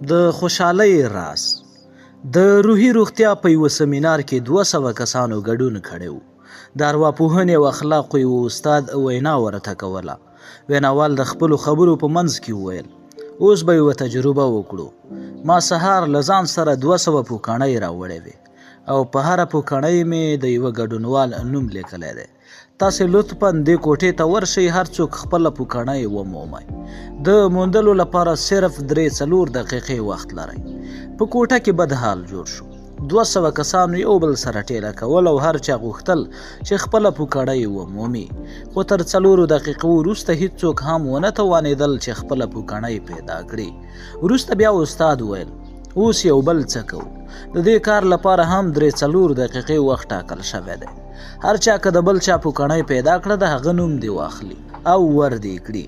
د خوشحالۍ راز. د روحي روغتیا په یوه سمینار کې 200 کسانو ګډون کړی و. د ارواپوهنې او اخلاقو یو استاد وینا ورته کوله. ویناوال د خپلو خبرو په منځ کې وویل اوس به یوه تجربه وکړو. ما سهار له ځان سره 200 پوکاڼۍ راوړې وې او په هره پوکاڼۍ مې د یوه ګډونوال نوم لیکلی دی. تاسې لطفاً دې کوټې ته ورشئ، هر څوک خپله پوکاڼۍ ومومئ. د موندلو لپاره صرف 3-4 دقیقې وخت لرئ. په کوټه کې بد حال جوړ شو. 200 کسانو یو بل سره ټیله کول او هر چا غوښتل چې خپله پوکاڼۍ ومومي، خو تر 4 دقیقو وروسته هیڅوک هم ونه توانېدل چې خپله پوکاڼۍ پیدا کړي. وروسته بیا استاد ویل اوس یو بل څه کوو. د دې کار لپاره هم 3-4 دقیقې وخت ټاکل شوی دی. هر چا که د بل چا پوکاڼۍ پیدا کړه د هغه نوم دې واخلي او ور دې کړي.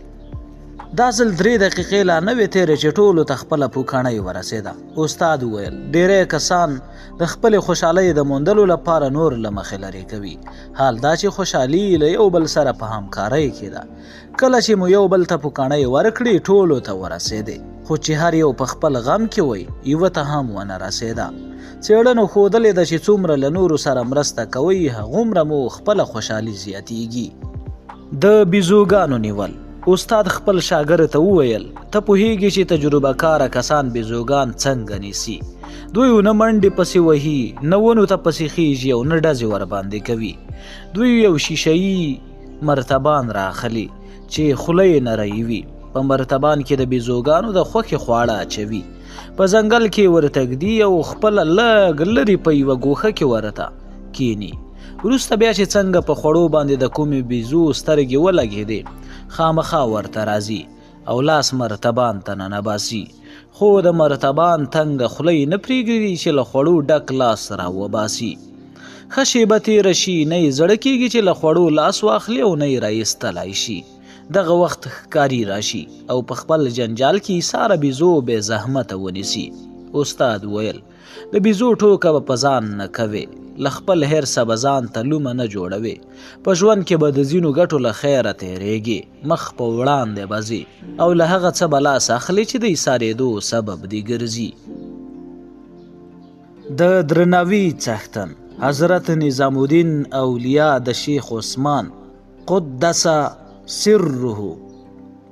دا ځل 3 دقیقې لا نه وې تېرې چې ټولو ته خپله پوکاڼۍ ورسېده. استاد ویل ډېری کسان د خپلې خوشحالۍ د موندلو لپاره نور له مخې لرې کوي. حال دا چې خوشحالي له یو بل سره په همکارۍ کې ده. کله چې مو یو بل ته پوکاڼۍ ورکړي ټولو ته ورسېدې، خو چې هر یو په خپل غم کې وی یوه ته هم ونه رسېده. څېړنو ښودلې ده چې څومره له نورو سره مرسته کوئ هغومره مو خپله خوشحالي زیاتیږي. د بیزوګانو نیول. استاد خپل شاګرد ته وویل ته پوهیږي چې تجربه کاره کسان بیزوګان څنګه نیسي. دوی نه منډې پسې وهي، نه ونو ته پسې خیږي او نه ډزې ورباندې کوي. دوی یو شیشهیي مرتبان راخلي چې خوله یې نری وي. په مرتبان کې د بیزوګانو د خوښې خواړه اچوي. په ځنګل کې ورتږدي او خپله لږ لرې په یوه ګوښه کې ورته کیني. وروسته بیا چې څنګه په خوړو باندې د کومې بیزو سترګې ولګېدې خامخا ورته راځي او لاس مرتبان ته ننباسي، خو د مرتبان تنګه خوله یې نه پرېږدي چې له خوړو ډک لاس راوباسي. ښه شېبه تېره شي نه یې زړه کېږي چې له خوړو لاس واخلي او نه یې رایستلی شي. دغه وخت ښکاري راشي او په خپل جنجال کې ایساره بیزو بې زحمته ونیسي. استاد ویل د بیزو ټوکه به په ځان نه کوې، له خپل حرصه به ځان ته لومه نه جوړوې. په ژوند کې به د ځینو ګټو له خیره تېرېږي، مخ په وړاندې به ځي او له هغه څه به لاس اخلي چې د ایسارېدو سبب دې ګرځي. د درناوي څښتن. حضرت نظام الدین اولیاء د شیخ عثمان قدس سره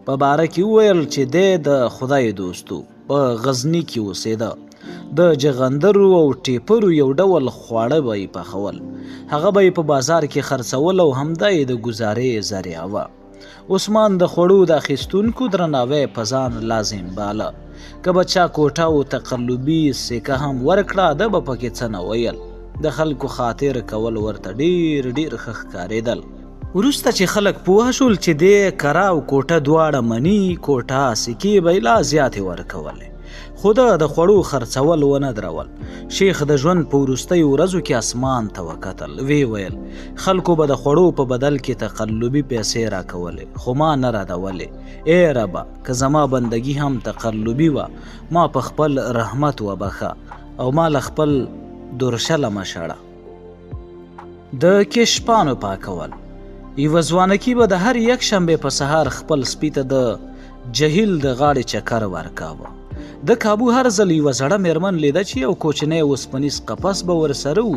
په باره کې وویل چې دی د خدای دوستو په غزني کې اوسېده. د جغندرو او ټیپرو یو ډول خواړه به یې پخول، هغه به یې په بازار کې خرڅول او همدا یې د ګزارې ذریعه وه. عثمان د خوړو د اخیستونکو درناوی په ځان لازم باله. که به چا کوټه او تقلبي سکه هم ورکړه ده به پکې څه نه ویل. د خلکو خاطر کول ورته ډېر ډېر ښه ښکارېدل. وروسته چې خلک پوه شول چې دی کره او کوټه دواړه مني، کوټه سکې به یې لا زیاتې ورکولې، خو ده د خوړو خرڅول ونه درول. شیخ د ژوند په وروستیو ورځو کې اسمان ته وکتل. وی ویل خلکو به د خوړو په بدل کې تقلبي پیسې راکولې، خو ما نه ردولې. ای ربه که زما بندگی هم تقلبي وه ما په خپل رحمت وبخه او ما له خپل درشله مشړه. د کشپانو پاکول. یوه ځوانکي به د هر یک شنبې په سهار خپل سپي ته د جهیل د غاړې چکر ورکاوه. د کابو هر ځل یوه زړه میرمن لیده چې یو کوچنی اوسپنیز قفس به ورسره و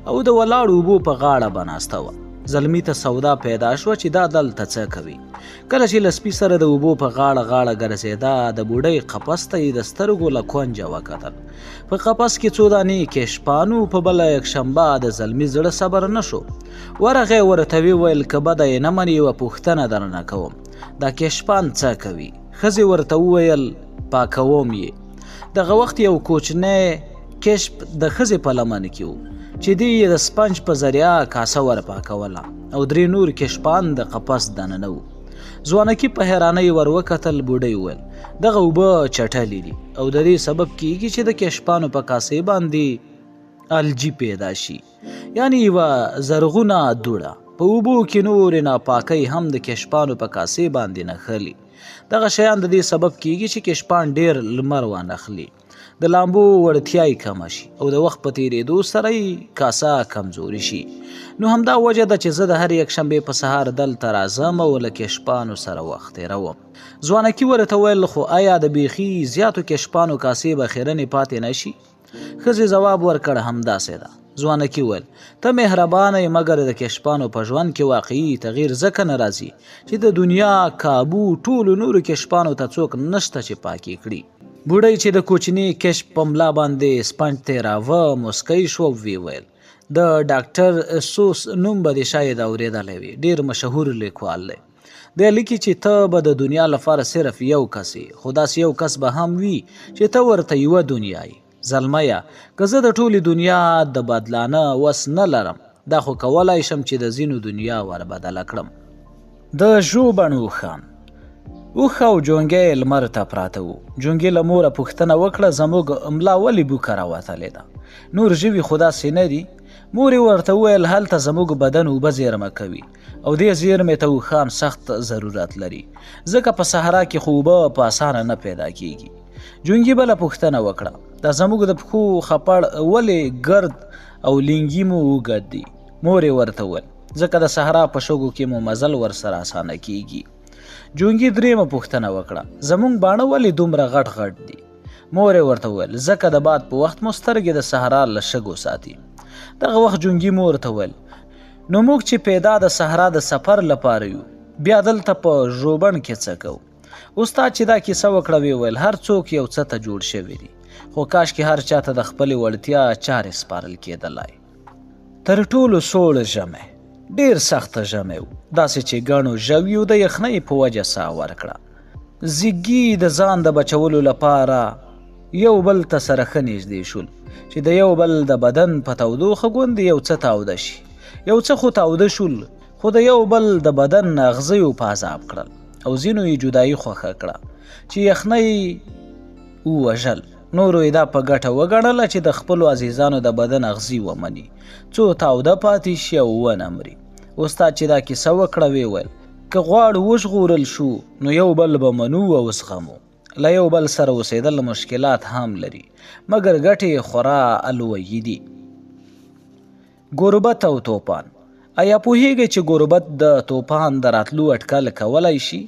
او د ولاړو اوبو په غاړه به ناسته وه. زلمي ته سودا پیدا شوه چې دا دلته څه کوي. کله چې له سپي سره د اوبو په غاړه ګرځېده د بوډۍ قفس ته یې د سترګو له کونجه وکتل. په قفس کې څو دانې کشپانو. په بله یکشنبه د زلمي زړه صبر نه شو. ورغی ورته وویل که بده یې نه منې یوه پوښتنه درنه کوم، دا کشپان څه کوي؟ ښځې ورته وویل پاکوم یې. دغه وخت یو کوچنی کشپ د ښځې په لمن کې و چې دی یې د سپنج په ذریعه کاسه ور پاکوله او 3 نور کشپان د قفس دننه وو. ځوانکي په حیرانۍ ور وکتل. بوډۍ وویل دغه اوبه چټلې دي او د دې سبب کیږي چې د کشپانو په کاسې باندې الجی پیدا شي، یعنی یوه زرغونه دوړه. په اوبو کې نورې ناپاکۍ هم د کشپانو په کاسې باندې نښلي. دغه شیان د دې سبب کیږي چې کشپان ډیر لمر وانخلي، د لامبو وړتیا یې کمه شي او د وخت په تیریدو سره یې کاسه کمزوري شي. نو همدا وجه ده چې زه د هر یکشنبې په سهار دلته راځم او له کشپانو سره وخت تېروم. ځوانکي ورته ویل خو آیا د بیخي زیاتو کشپانو کاسې به خیرنې پاتې نه شي؟ ښځې ځواب ورکړ همداسې ده. ځوانکي ویل ته مهربانه یې مګر د کشپانو په ژوند کې واقعي تغییر ځکه نه راځي چې د دنیا کابو ټولو نورو کشپانو ته څوک نشته چې پاکې کړي. بوډۍ چې د کوچني کشپ په ملا باندې سپنج تېراوه موسکی شو وی ویل د ډاکټر سوس نوم به دې شاید اورېدلی وي، ډېر مشهور لیکوال دی. دی لیکي چې ته به د دنیا لپاره صرف یو کس یې، خو داسې یو کس به هم وي چې ته ورته یوه دنیا یې. زلمیه که زه د ټولې دنیا د بدلانه وس نه لرم، دا خو کولی شم چې د ځینو دنیا وربدله کړم. د ژوبڼ اوښان اوښ او جونګی لمر ته پراته وو. جونګي له موره پوښتنه وکړه زموږ ملا ولې بوکه راوتلې ده؟ نور ژوي خو داسې نه دي. مور یې ورته وویل هلته زموږ بدن اوبه زیرمه کوي او دې زیرمې ته اوښان سخت ضرورت لري، ځکه په صحرا کې خو اوبه په اسانه نه پیدا کیږي. جونګي بله پوښتنه وکړه دا زموږ د پښو خپړ ولې ګرد او لینګي مو اوږد دي؟ مور یې ورته وویل ځکه د صحرا په شګو کې مو مزل ورسره اسانه کیږي. جونګي درېیمه پوښتنه وکړه زموږ باڼه ولې دومره غټ غټ دي؟ مور یې ورته وویل ځکه د باد په وخت مو سترګې د صحرا له شګو ساتي. دغه وخت جونګي مور ته وویل نو موږ چې پیدا د صحرا د سفر لپاره یو بیا دلته په ژوبڼ کې څه کوو؟ استاد چې دا کیسه وکړه ویې ویل هر څوک یو څه ته جوړ شوي دي، خو کاشکې هر چاته د خپلې وړتیا چارې سپارل کېدلی. تر ټولو سوړ ژمی ډیر سخته ژمی و، داسې چې ګڼو ژویو د یخنۍ په وجه ساه ورکړه. زیږي د ځان د بچولو لپاره یو بل ته سره ښه نږدې شول چې د یو بل د بدن په تودوخه ګوندې یو څه تاوده شي. یو څه خو تاوده شول، خو د یو بل د بدن اغزیو په عذاب کړل او ځینو یې جدایي خوښه کړه چې یخنۍ ووژل. نورو یې دا په ګټه وګڼله چې د خپلو عزیزانو د بدن اغزي ومني، څو تاوده پاتې شي او ونه مري. استاد چې دا کیسه وکړه ویې ویل که غواړو وژغورل شو نو یو بل به منو او زغمو. له یو بل سره اوسېدل مشکلات هم لري مګر ګټې خورا الویي دي. ګوربت او توپان آیا پوهیږئ چې ګوربت د توپان د راتلو اټکل کولی شي؟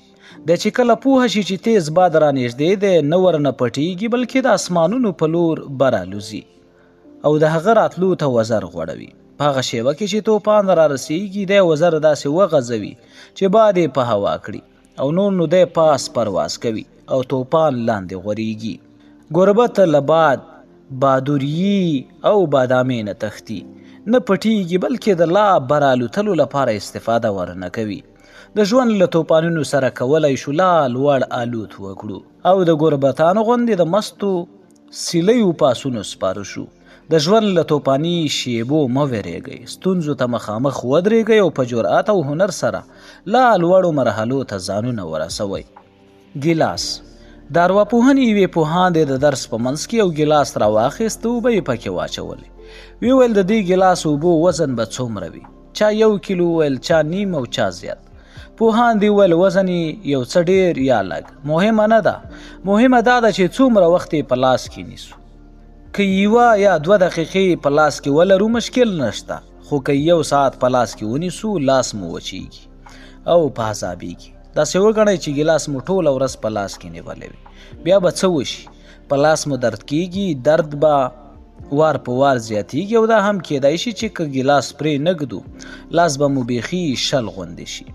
د چې کله پوهه شي چې تیز باد رانږدې دی نه ورنه پټیږي بلکې د اسمانونو په لور برالوزي او د هغه راتلو ته وزر غوړوي. په هغه شیبه کې چې توپان را رسیږي دی وزر داسې وغځوي چې باد یې په هوا کړي او نور نو دی پاس پرواز کوي او توپان لاندې غوریږي. ګوربت له باد بادوریي او بادامې نه تښتي، نه پټیږي بلکې د لا برالوتلو لپاره استفاده ورنه کوي. د ژوند له توپانونو سره کولی شو لا لوړ الوت وکړو او د ګوربتانو غوندې د مستو سیلیو پاسونو سپاره شو. د ژوند له توپاني شیبو مه ویرېږئ، ستونزو ته مخامخ ودرېږئ او په جرأت او هنر سره لا لوړو مرحلو ته ځانونه ورسوئ. ګیلاس د ارواپوهنې یوې پوهاندې د درس په منځ کې یو ګیلاس راواخیست، اوبه یې پکې واچولې. ویې ویل د دې ګیلاس اوبو وزن به څومره وي؟ چا 1 کیلو ویل، چا نیم او چا زیات. پوهاندې ویل وزن یې یو څه ډېر یا لږ مهمه نه ده، مهمه دا ده چې څومره وخت یې په لاس کې نیسو. که 1 یا 2 دقیقې په لاس کې ولرو مشکل نشته، خو که 1 ساعت په لاس کې ونیسو لاس مو وچیږي او په عذابیږي. داسې وګڼئ چې ګیلاس مو ټوله ورځ په لاس کې نیولی وي، بیا به څه وشي؟ په لاس مو درد کیږي، درد به وار په وار زیاتیږي او دا هم کیدای شي چې که ګیلاس پرې نږدو لاس به مو بیخي شل غوندې شي.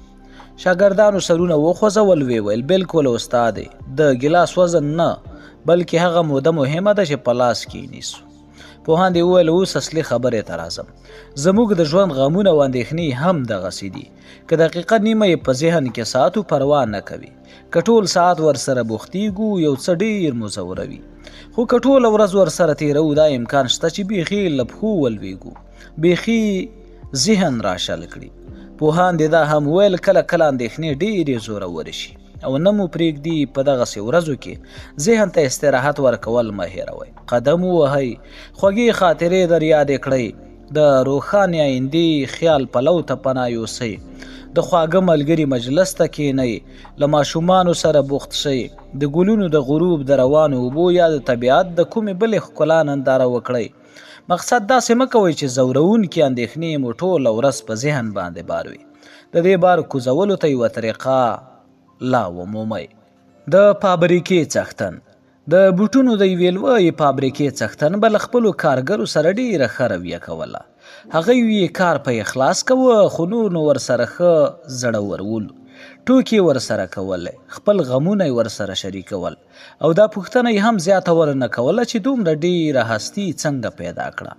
شاګردانو سرونه وخوځول، ویې ویل بالکل استادې، د ګیلاس وزن نه بلکې هغه موده مهمه ده چې په لاس کې نیسو. پوهاندې وویل اوس اصلي خبرې ته راځم. زموږ د ژوند غمونه او اندېښنې هم دغسې دي. که دقیقه نیمه یې په ذهن کې ساتو پروا نه کوي، که ټول ساعت ورسره بوختیږو یو څه ډېر مو ځوروي، خو که ټوله ورځ ورسره تېروو دا امکان شته چې بیخي له پښو ولویږو، بیخي ذهن راشل کړي. پوهاندې دا هم ویل کله کله اندېښنې ډېرې زورورې شي او نه مو پرېږدي په دغسې ورځو کې ذهن ته استراحت ورکول مه هېروئ. قدم ووهئ، خوږې خاطرې در یادې کړئ، د روښانې آیندې خیال پلو ته پناه یوسئ، د خواږه ملګري مجلس ته کینئ، له ماشومانو سره بوخت شئ، د ګلونو د غروب د روانو اوبو یا د طبیعت د کومې بلې ښکلا ننداره وکړئ. مقصد داسې مه کوئ چې ځورونکي اندېښنې مو ټوله ورځ په ذهن باندې بار وي. د دې بار کوزولو ته یوه طریقه لا ومومئ. د فابریکې څښتن د بوټونو د یوې لویې فابریکې څښتن به له خپلو کارګرو سره ډېره ښه رویه کوله. هغوی یې کار په اخلاص کوه، خو نور نو ورسره ښه زړور ولو. ټوکې ورسره کولی، خپل غمونه یې ورسره شریکول، او دا پوښتنه یې هم زیاته ورنه کوله چې دومره ډېره هستي څنګه پیدا کړه.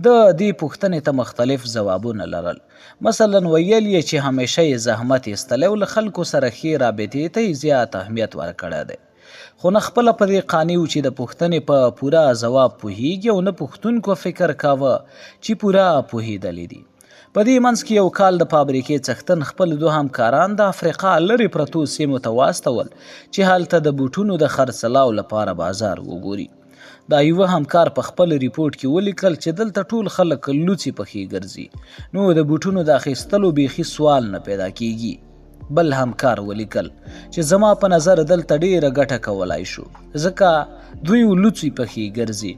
د دې پوښتنې ته مختلف ځوابونه لرل. مثلا ویل یې چې همیشه یې زحمت ایستلی او له خلکو سره ښې رابطې ته یې زیات اهمیت ورکړی دی. خو نه خپله په دې قانع و چې د پوښتنې په پوره ځواب پوهیږي، او نه پوښتونکو فکر کاوه چې پوره پوهېدلی دي. په دې منځ کې یو کال د فابریکې څښتن خپل 2 همکاران د افریقا لرې پرتو سیمو ته واستول چې هلته د بوټونو د خرڅلاو لپاره بازار وګوري. دا یوه همکار په خپل ریپورټ کې ولیکل چې دلته ټول خلک لوڅې پښې ګرځي، نو د بوټونو د اخیستلو بیخي سوال نه پیدا کیږي. بل همکار ولیکل چې زما په نظر دلته ډیره ګټه کولای شو، ځکه دوی لوڅې پښې ګرځي.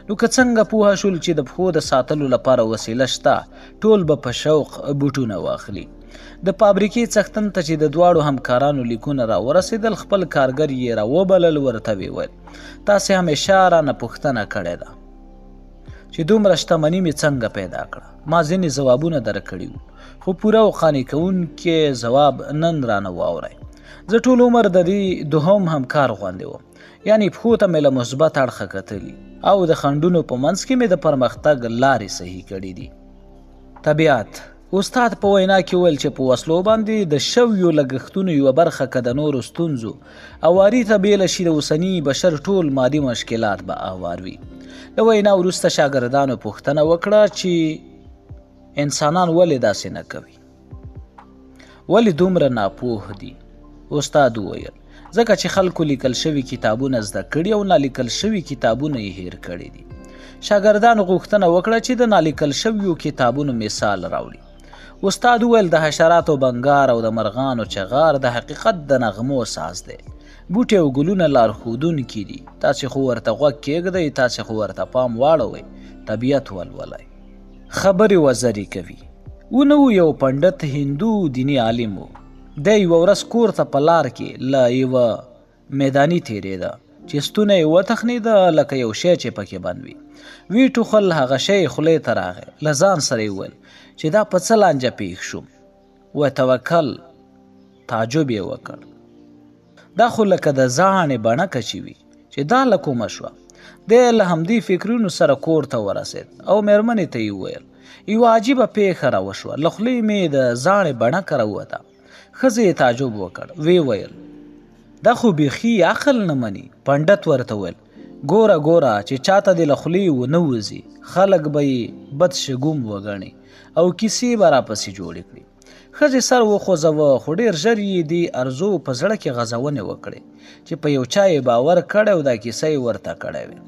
نو که څنګه پوه شول چې د پښو د ساتلو لپاره وسیله شته، ټول به په شوق بوټونه واخلي. د فابریکې څښتن ته چې د دواړو همکارانو لیکونه را ورسېدل، خپل کارګر یې را وبلل، ورته ویې ویل تاسې همیشه رانه پوښتنه کړې ده چې دومره شتمني مې څنګه پیدا کړه. ما ځینې ځوابونه درکړي وو، خو پوره او قانع کوونکی ځواب نن رانه واورئ. زه ټول عمر د دې دوهم همکار غوندې وم، یعنې پښو ته مې له مثبت اړخه کتلي او د خنډونو په منځ کې مې د پرمختګ لارې صحیح کړي دي. طبیعت استاد په وینا کې ویل چې په وسلو باندې د شویو لګښتونو یوه برخه که د نورو ستونزو اواري ته بیله شي، د اوسني بشر ټول مادي مشکلات به اوار وي. له وینا وروسته شاګردانو پوښتنه وکړه چې انسانان ولې داسې نه کوي، ولې دومره ناپوه دي؟ استاد وویل ځکه چې خلکو لیکل شوي کتابونه زده کړي او نالیکل شوي کتابونه یې هیر کړي دي. شاګردانو غوښتنه وکړه چې د نالیکل شویو کتابونو مثال راوړي. استاد وویل د حشراتو بنګار او د مرغانو چغار د حقیقت د نغمو ساز دی. بوټي او ګلونه لارښودونکي دي، تاسې خو ورته غوږ کېږدئ، تاسې خو ورته پام واړوئ، طبیعت ولولئ. خبرې وزرې کوي. ونه و یو پنډت هندو دیني عالم و. د یوه ورځ کور ته په لار کې له یوه میداني تېرېده چې ستونه یې وتخنېده لکه یو شی چې پکې بند وي. وی ټوخل، هغه شی خولې ته راغی. له ځان سره یې وویل چې دا په څه لانجه پېښ شوم. وتوکل تعجب یې وکړ، دا خو لکه د زاڼې بڼکه چې وي چې دا له کومه شوه. دی له همدې فکرونو سره کور ته ورسېد او مېرمنې ته یې وویل یوه عجیبه پېښه راوشوه، له خولې مې د زاڼې بڼکه راووته. ښځې یې تعجب وکړ، ویې ویل دا خو بیخي عقل نه مني. پنډت ورته ویل ګوره ګوره چې چاته دې له خولې ونه وځي، خلک به یې بد شګوم وګڼي او کیسې به راپسې جوړې کړي. ښځې سر وخوځوه، خو ډېر ژر یې دې ارزو په زړه کې غځونې وکړې چې په یو چا یې باور کړی او دا کیسه یې ورته کړی وي.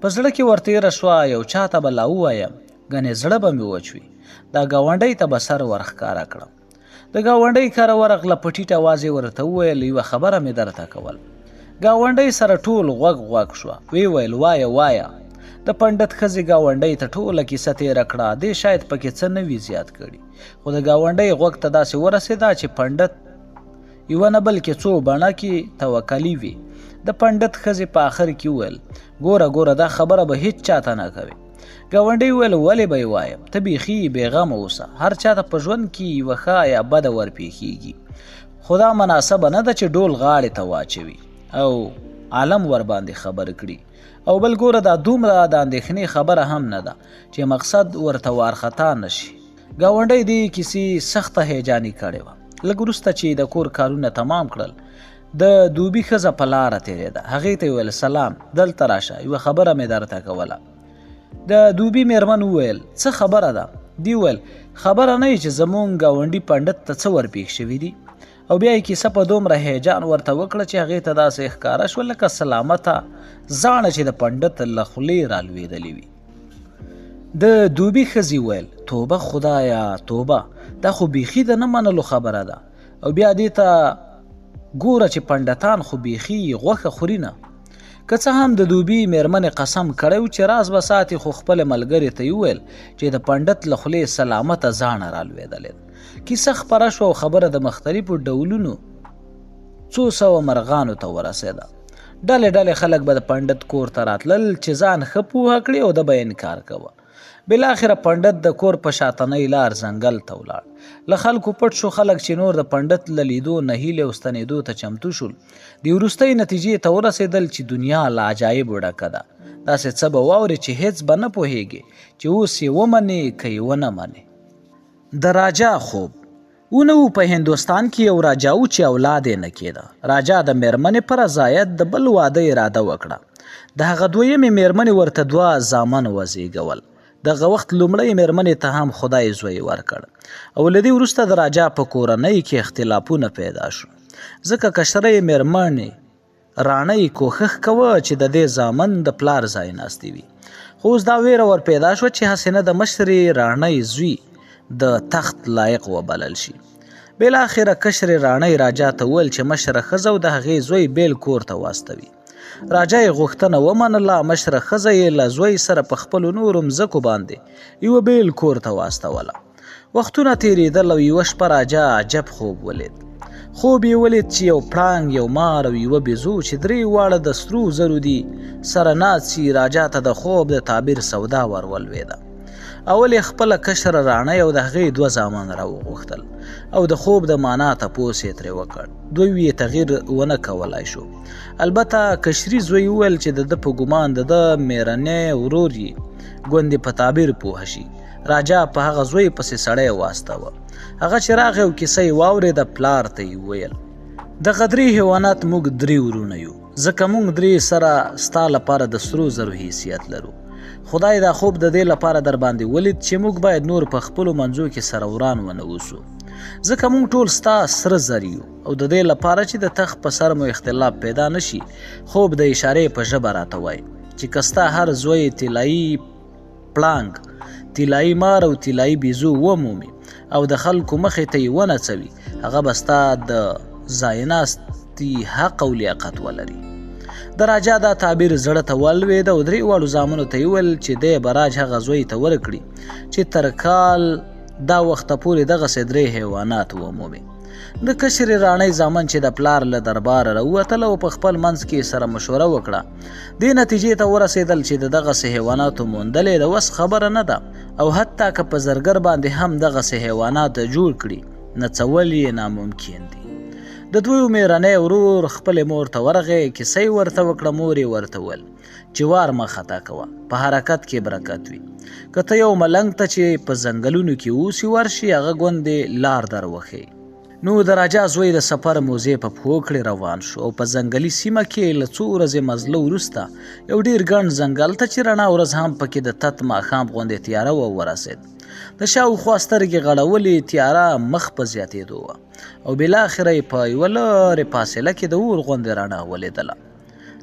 په زړه کې ورتېره شوه یو چا ته به لا ووایم، ګنې زړه به مې وچ وي. دا ګاونډۍ ته به سر ورښکاره کړم. د ګاونډۍ کره ورغله، په ټیټ اواز یې ورته وویل یوه خبره مې درته کول. ګاونډۍ سره ټول غوږ شوه، ویې ویل وایه وایه. د پنډت ښځې ګاونډۍ ته ټوله کیسه تېره کړه. دې شاید پکې څه نه وي زیات کړي، خو د ګاونډۍ غوږ ته داسې ورسېده چې پنډت یوه نه بلکې څو بڼکې توکلي وي. د پنډت ښځې په آخر کې وویل ګوره ګوره دا خبره به هیڅ چاته نه کوي. ګاونډۍ وویل ولې به یې وایم، ته بیخي بېغمه اوسه، هر چاته په ژوند کې یوه ښه یا بده ورپېښېږي، خو دا مناسبه نه ده چې ډول غاړې ته واچوي او عالم ورباندې خبر کړي. او بل ګوره دا دومره د اندېښنې خبره هم نه ده چې مقصد ورته وارخطا نشي. ګاونډۍ دې کیسې سخته هیجاني کړې وه. لږ وروسته چې د کور کارونه تمام کړل، د دوبي ښځه په لاره تېرېده. هغې ته یې وویل سلام، دلته راشه، یوه خبره مې درته کوله. د دوبي مېرمن وویل څه خبره ده؟ دی وویل خبره نه چې زمونږ ګاونډي پنډت ته څه ورپېښ شوي دي. او بیا یې کیسه په دومره هیجان ورته وکړه چې هغې ته داسې ښکاره شوه لکه سلامته زاڼه چې د پنډت له خولې رالوېدلې وي. د دوبي ښځې ویل توبه خدایه توبه، دا خو بیخي د نه منلو خبره ده. او بیا دې ته ګوره چې پنډتان خو بیخي غوښه خوري نه. که څه هم د دوبي میرمنې قسم کړی و چې راز به ساتي، خو خپلې ملګرې ته یې وویل چې د پنډت له خولې سلامته زاڼه رالوېدلې ده. کیسه خپره شوه او خبره د مختلفو ډولونو څو سوه مرغانو ته ورسېده. ډلې ډلې خلک به د پنډت کور ته راتلل چې ځان ښه پوهه کړي او ده به انکار کوه. بالاخره پنډت د کور په شاتنۍ لار ځنګل ته ولاړ. له خلکو پټ شو خلک چې نور د پنډت له لیدو نه هیلې او ستنېدو ته چمتو شول. د وروستۍ نتیجې ته ورسېدل چې دنیا له عجایبو ډکه ده. داسې څه به واورې چې هېڅ به نه پوهېږي چې اوس یې ومنې که یې ونه منې. د راجا خوب اونه و په هندوستان کې یو راجا و چې اولاد یې نه کېده. راجا د میرمنې په رضایت د بل واده اراده وکړه. د هغه دویمې میرمنې ورته 2 زامن وزېږول. دغه وخت لومړۍ میرمنې ته هم خدای زوی ورکړ او له دې وروسته د راجا په کورنۍ کې اختلافونه پیدا شو، ځکه کشرۍ میرمنې راڼۍ کوښښ کوه چې د دې زامن د پلار ځای ناستې وي. خو اوس دا ویره ور پیدا شوه چې هسې نه د مشرې راڼۍ زوی د تخت لایق وبلل شي. بالاخره کشرې راڼۍ راجا ته وویل چې مشره ښځه او د هغې زوی بیل کور ته واستوي. راجا یې غوښتنه ومنله. مشره ښځه یې له زوی سره په خپلو نورو مځکو باندې یوه بیل کور ته واستوله. وختونه تېرېدل او یوه شپه راجا عجب خوب ولید. خوب یې ولید چې یو پړانګ، یو مار او یوه بیزو چې درې واړه د سرو زرو دي سره ناڅي. راجا ته د خوب د تعبیر سودا ور ولوېده. اول یې خپله کشره راڼۍ او د هغې 2 زامن راوغوښتل او د خوب د معنا تپوس یې ترې وکړ. دوی یې تغییر ونه کولی شو. البته کشري زوی وویل چې د ده په ګمان د ده میرنی ورور یې ګوندې په تعبیر پوه شي. راجا په هغه زوی پسې سړی واستوه. هغه چې راغی او کیسه یې واورېده پلار ته یې وویل دغه 3 حیوانات موږ 3 ورونه یو، ځکه موږ 3 سره ستا لپاره د سرو زرو حیثیت لرو. خدای دا خوب د دې لپاره در باندې ولید چې موږ باید نور په خپلو منځو کې سره وران ونه اوسو، ځکه موږ ټول ستا سره زر یو او د دې لپاره چې د تخت په سر مو اختلاف پیدا نشي خوب د اشارې په ژبه راته وایي چې که ستا هر زوی طلایي پړانګ، طلایي مار او طلایي بیزو ومومي او د خلکو مخې ته یې ونڅوي، هغه به ستا د ځایناستي حق او لیاقت ولري. د راجا دا تعبیر زړه ته ولوېد او 3 واړو زامنو ته یې وویل چې دی به راج هغه زوی ته ورکړي چې تر کال دا وخته پورې دغسې 3 حیوانات ومومي. د کشرې راڼۍ زامن چې د پلار له درباره راووتل او په خپل منځ کې سره مشوره وکړه، دې نتیجې ته ورسېدل چې د دغسې حیواناتو موندلې د وس خبره نه ده او حتی که په زرګر باندې هم دغسې حیوانات جوړ کړي نڅول یې ناممکن دي. د دوی میرنی ورور خپلې مور ته ورغی، کیسه یې ورته وکړه. مور یې ورته ویل چې وار مه خطا کوه، په حرکت کې برکت وي. که ته یو ملنګ ته چې په ځنګلونو کې اوسي ورشي، هغه ګوندې لار در وښي. نو د راجا زوی د سفر موزې په پښو کړې روان شو او په ځنګلي سیمه کې له 2 ورځې مزله وروسته یو ډېر ګڼ ځنګل ته چې رڼا ورځ هم پکې د تت ماښام غوندې تیاره ورسېد. د شاوخوا سترګې غړولې تیاره مخ په زیاتېدو وه او بالاخره یې په یوه لرې فاصله کې د اور غوندې رڼا ولیدله.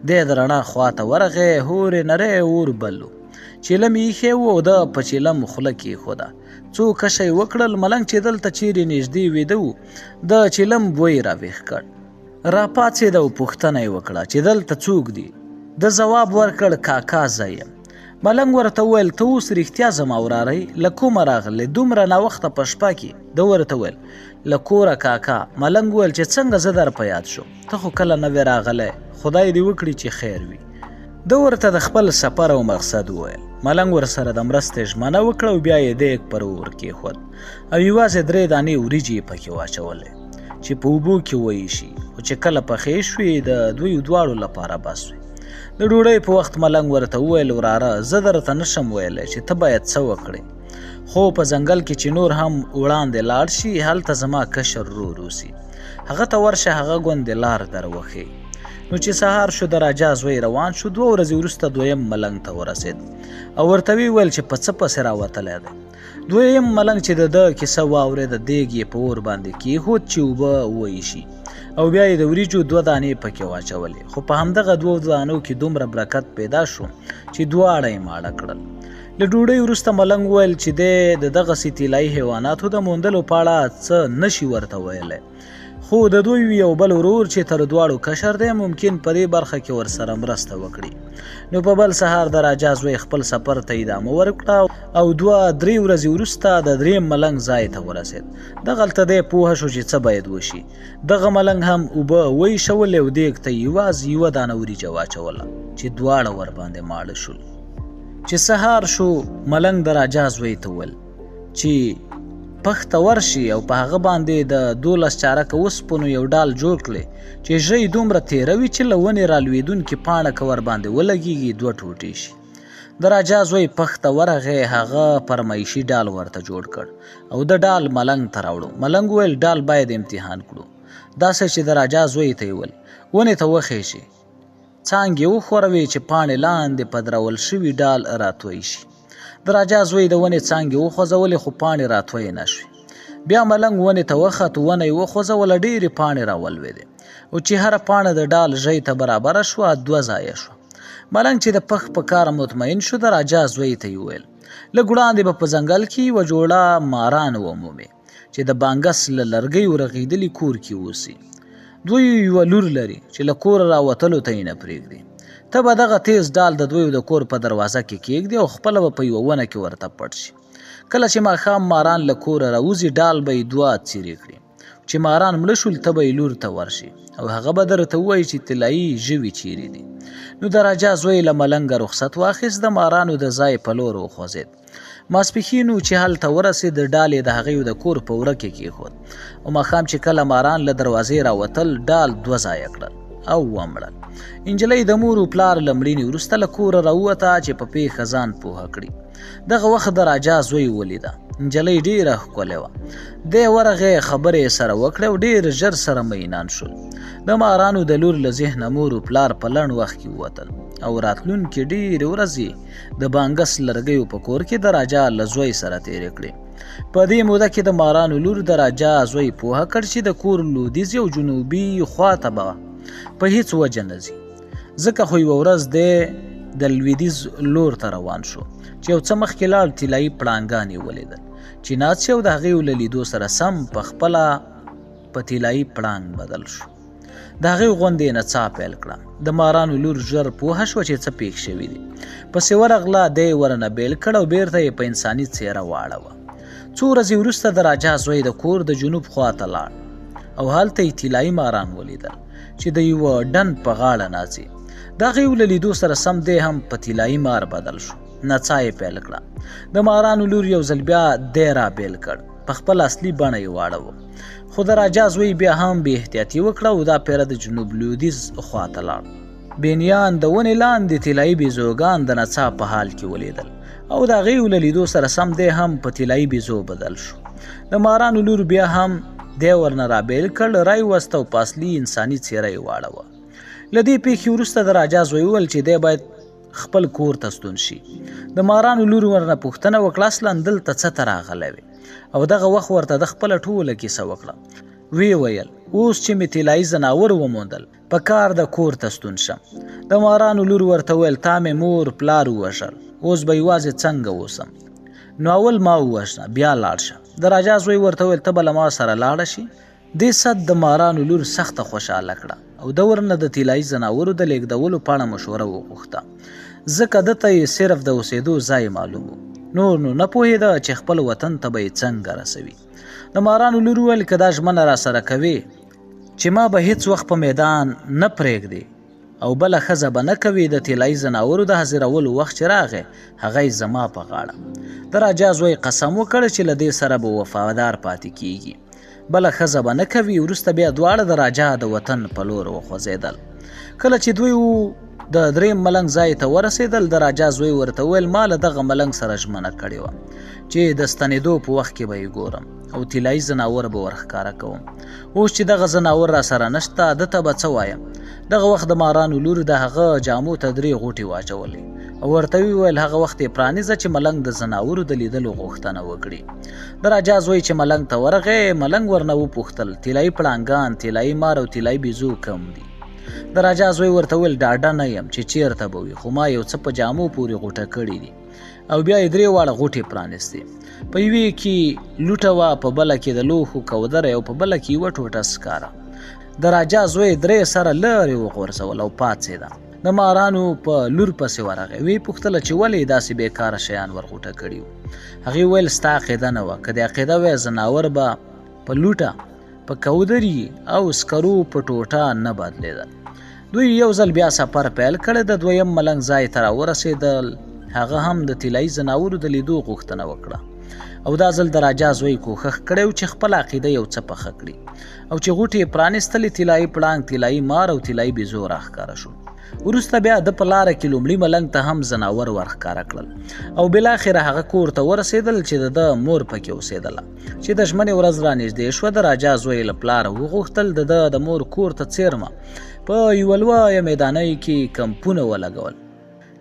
دی د رڼا خواته ورغی، هورې نری اور بل و. چیلم یې ایښی و او ده په چیلم خوله کېښوده. څو کشه یې وکړل، ملنګ چې دلته چیرې نږدې ویده و د چیلم بوی راویښ کړ. راپاڅېد او پوښتنه یې وکړه چې دلته څوک دي؟ د ځواب ورکړ کاکا زه یم. ملنګ ورته وویل ته اوس رښتیا زما وراری له کومه راغلې دومره ناوخته په شپه کې؟ ده ورته ویل له کوره کاکا. ملنګ وویل چې څنګه زه در په یاد شم، ته خو کله نه وې راغلی، خدای دې وکړي چې خیر وي. ده ورته د خپل سفر او مقصد وویل. ملنګ ورسره د مرستې ژمنه وکړه او بیا یې دیګ پر اور کېښود او یوازې 3 دانې وریجې یې پکې واچولې چې په اوبو کې وایشي، خو چې کله پخې شوې د دوی دواړو لپاره بس وي. د ډوډۍ په وخت ملنګ ورته وویل وراره زه درته نشم ویلی چې ته باید څه وکړې، خو په ځنګل کې چې نور هم وړاندې لاړ شي هلته زما کشر ورور اوسي، هغه ته ورشه، هغه ګوندې لار در وښي. نو چې سهار شو د راجا زوی روان شو. 2 ورځې وروسته دویم ملنګ ته ورسېد او ورته ویې ویل چې په څه پسې راوتلی دی. دویم ملنګ چې د ده کیسه واورېده، دیګ یې په اور باندې کېښود چې اوبه وایشي او بیا یې د وریجو 2 دانې پکې واچولې، خو په همدغه 2 دانو کې دومره برکت پیدا شو چې دواړه یې ماړه کړل. له ډوډۍ وروسته ملنګ وویل چې دی د دغسې طلایي حیواناتو د موندلو په اړه څه نشي ورته ویلی، خو د دوی یو بل ورور چې تر دواړو کشر دی ممکن په دې برخه کې ورسره مرسته وکړي. نو په بل سهار د راجا زوی خپل سفر ته ادامه ورکړه او 2-3 ورځې وروسته د دریم ملنګ ځای ته ورسېد. دغلته دی پوه شو چې څه باید وشي. دغه ملنګ هم اوبه وایشولې او دیګ ته یوازې یوه دانه وریجه واچوله چې دواړه ورباندې ماړه شول. چې سهار شو ملنګ د راجا زوی ته وویل چې پخته ورشي او په هغه باندې د 12 چارکه اوسپنو یو ډال جوړ کړي چې ژی دومره تیره وي چې له ونې رالوېدونکې پاڼه که ورباندې ولګېږي 2 ټوټې شي. د راجا زوی پخته ورغی، هغه فرمایشي ډال ورته جوړ کړ او د ډال ملنګ ته راوړو. ملنګ وویل ډال باید امتحان کړو. داسې چې د راجا زوی ته یې وویل ونې ته وخیژي، څانګې وښوروي چې پاڼې لاندې په درول شوي ډال راتوی شي. د راجا زوی د ونې څانګې وخوځولې خو پاڼې راتوی نه شوې. بیا ملنګ ونې ته وخت، ونه یې وخوځوله، ډېرې پاڼې راولوېدې او چې هره پاڼه د ډال ژۍ ته برابره شوه 2 ځایه شوه. ملنګ چې د پخ په کار مطمئن شو د راجا زوی ته یې وویل لږ وړاندې به په ځنګل کې یوه جوړه ماران ومومې چې د بانګس له لرګیو رغېدلي کور کې اوسي. دوی یوه لور لري چې له کوره راوتلو ته یې نه پرېږدي. ته به دغه تیز ډال د دوی د کور په دروازه کې کېږدي او خپله به په یوه ونه کې ورته پټ شي. کله چې ماښام ماران له کوره راوځي ډال به یې 2 څیرې کړي. چې ماران مړه شول ته به یې لور ته ورشي او هغه به درته ووایي چې طلایي ژوي چیرې دي. نو د راجا زوی له ملنګه رخصت واخیست، د مارانو د ځای په لور وخوځېد. ماسپښین و چې هلته ورسېد، ډال یې د هغې د کور په وره کې کېښود او ماښام چې کله ماران له دروازې راوتل ډال 2 ځایه کړل او ومړل. انجلۍ د مور و پلار له مړینې وروسته له کوره راووته چې په پېښه ځان پوهه کړي. دغه وخت د راجا زوی ولیده. نجلۍ ډېره ښکلې وه. دی ورغی، خبرې یې سره وکړې او ډېر ژر سره مینان شول. د مارانو د لور له ذهنه مور و پلار په لنډ وخت کې ووتل او راتلونکې ډېرې ورځې د بانګس لرګیو په کور کې د راجا له زوی سره تېرې کړې. په دې موده کې د مارانو لور د راجا زوی پوهه کړ چې د کور لویدیځې او جنوبي خواته به په هیڅ وجه نه ځي، ځکه خو یوه ورځ دی د لویدیځ لور ته روان شو چې یو څه مخکې لاړ طلایي پړانګان یې ولیدل چې ناڅي او د هغې له لیدو سره سم په خپله په طلایي پړانګ بدل شو. د هغې غوندې یې نڅا پیل کړه. د مارانو لور ژر پوهه شوه چې څه پېښ شوي دي. پسې ورغله، دی ورنه بیل کړ او بیرته یې په انساني څېره واړوه. څو ورځې وروسته د راجا زوی د کور د جنوب خواته لاړ او هلته یې طلایي ماران ولیدل چې د یوه ډنډ په غاړه ناڅي. د هغې له لیدو سره سم دی هم په طلایي مار بدل شو. نڅا یې پیل کړه. د مارانو لور یو ځل بیا دی را بیل کړ، په خپل اصلي بڼه یې واړوه. خو د راجا زوی بیا هم بې احتیاطي وکړه او دا پیره د جنوب لویدیځ خواته لاړ. بینیان د ونې لاندې طلایي بیزوګان د نڅا په حال کې ولیدل او د هغې له لیدو سره سم دی هم په طلایي بیزو بدل شو. د مارانو لور بیا هم دی ورنه رابیل کړ، رای وست او په اصلي انساني څېره یې واړوه. له دې پیښې وروسته د راجا زوی وویل چې دی باید خپل کور ته ستون شي. د مارانو لور ورنه پوښتنه وکړه اصلا دلته څه ته راغلی وې او دغه وخت ورته د خپله ټوله کیسه وکړه. ویې ویل اوس چې مې طلایي ځناور وموندل په کار د کور ته ستون شم. د مارانو لور ورته ویل تا مې مور پلار ووژل، اوس به یوازې څنګه اوسم؟ نو اول ما ووژنه بیا لاړ شه. د راجا زوی ورته ویل ته به له ما سره لاړه شي. دې صد د مارانو لور سخته خوشحاله کړه او د ورنه د طلایي ځناورو د لیږدولو په اړه مشوره وغوښته، ځکه ده ته یې صرف د اوسېدو ځای معلوم و. نور نو نه پوهېده چې خپل وطن ته به یې څنګه رسوي. د مارانو لور وویل که دا ژمنه راسره کوې چې ما به هیڅ وخت په میدان نه پرېږدې او بله ښځه به نه کوي، د طلایي ځناورو د حاضرولو وخت چې راغی هغه یې زما په غاړه. د راجا زوی قسم وکړ چې له دې سره به وفادار پاتې کیږي، بله ښځه به نه کوي. وروسته بیا دواړه د راجا د وطن په لور وخوځېدل. کله چې دوی د دریم ملنګ ځای ته ورسېدل، د راجا زوی ورته وویل ما له دغه ملنګ سره ژمنه کړې وه چې د ستنېدو په وخت کې به یې ګورم او طلایي ځناور به ورښکاره کوم. اوس چې دغه ځناور را سره نشته ده ته به څه وایم؟ دغه وخت د مارانو لور د هغه جامو ته 3 غوټې واچولې او ورته وویل هغه وخت یې پرانیزه چې ملنګ د ځناورو د لیدلو غوښتنه وکړي. د راجا زوی چې ملنګ ته ورغی، ملنګ ورنه وپوښتل طلایي پړانګان، طلایي مار او طلایي بیزو کوم دي؟ د راجا زوی ورته وویل ډاډه نه یم چې چیرته به وي، خو ما یو څه په جامو پورې غوټه کړي دي. او بیا یې 3 واړه غوټې پرانیستې. په یوې کې لوټه وه، په بله کې د لوښو کودره او په بله کې یوه ټوټه سکاره. د راجا زوی 3 سره لرې وغورځول او پاڅېده. د مارانو په لور پسې ورغی. ویې پوښتله چې ولې داسې بېکاره شیان ورغوټه کړي وو. هغې وویل ستا عقیده نه وه، که د عقیده وی ځناور به په لوټه، په کودري او سکرو په ټوټه نه بدلېدل. دوی یو ځل بیا سفر پیل کړی. د 2یم ملنګ ځای ته راورسېدل. هغه هم د طلایي ځناورو د لیدو غوښتنه وکړه. او دا ځل د راجا زوی کوښښ کړی و چې خپل عقیده یو څه پخه کړي. او چې غوټې یې پرانیستلې، طلایي پړانګ، طلایي مار او طلایي بیزو راښکاره شو. وروسته بیا د په لاره کې لومړي ملنګ ته هم ځناور ورښکاره کړل. او بالاخره هغه کور ته ورسېدل چې د مور پکې اوسېدله. چې د ژمنې ورځ رانږدې شوه، د راجا زوی له پلاره وغوښتل د مور کور ته څیرمه په یوه لویه میدانۍ کې کمپونه ولګول.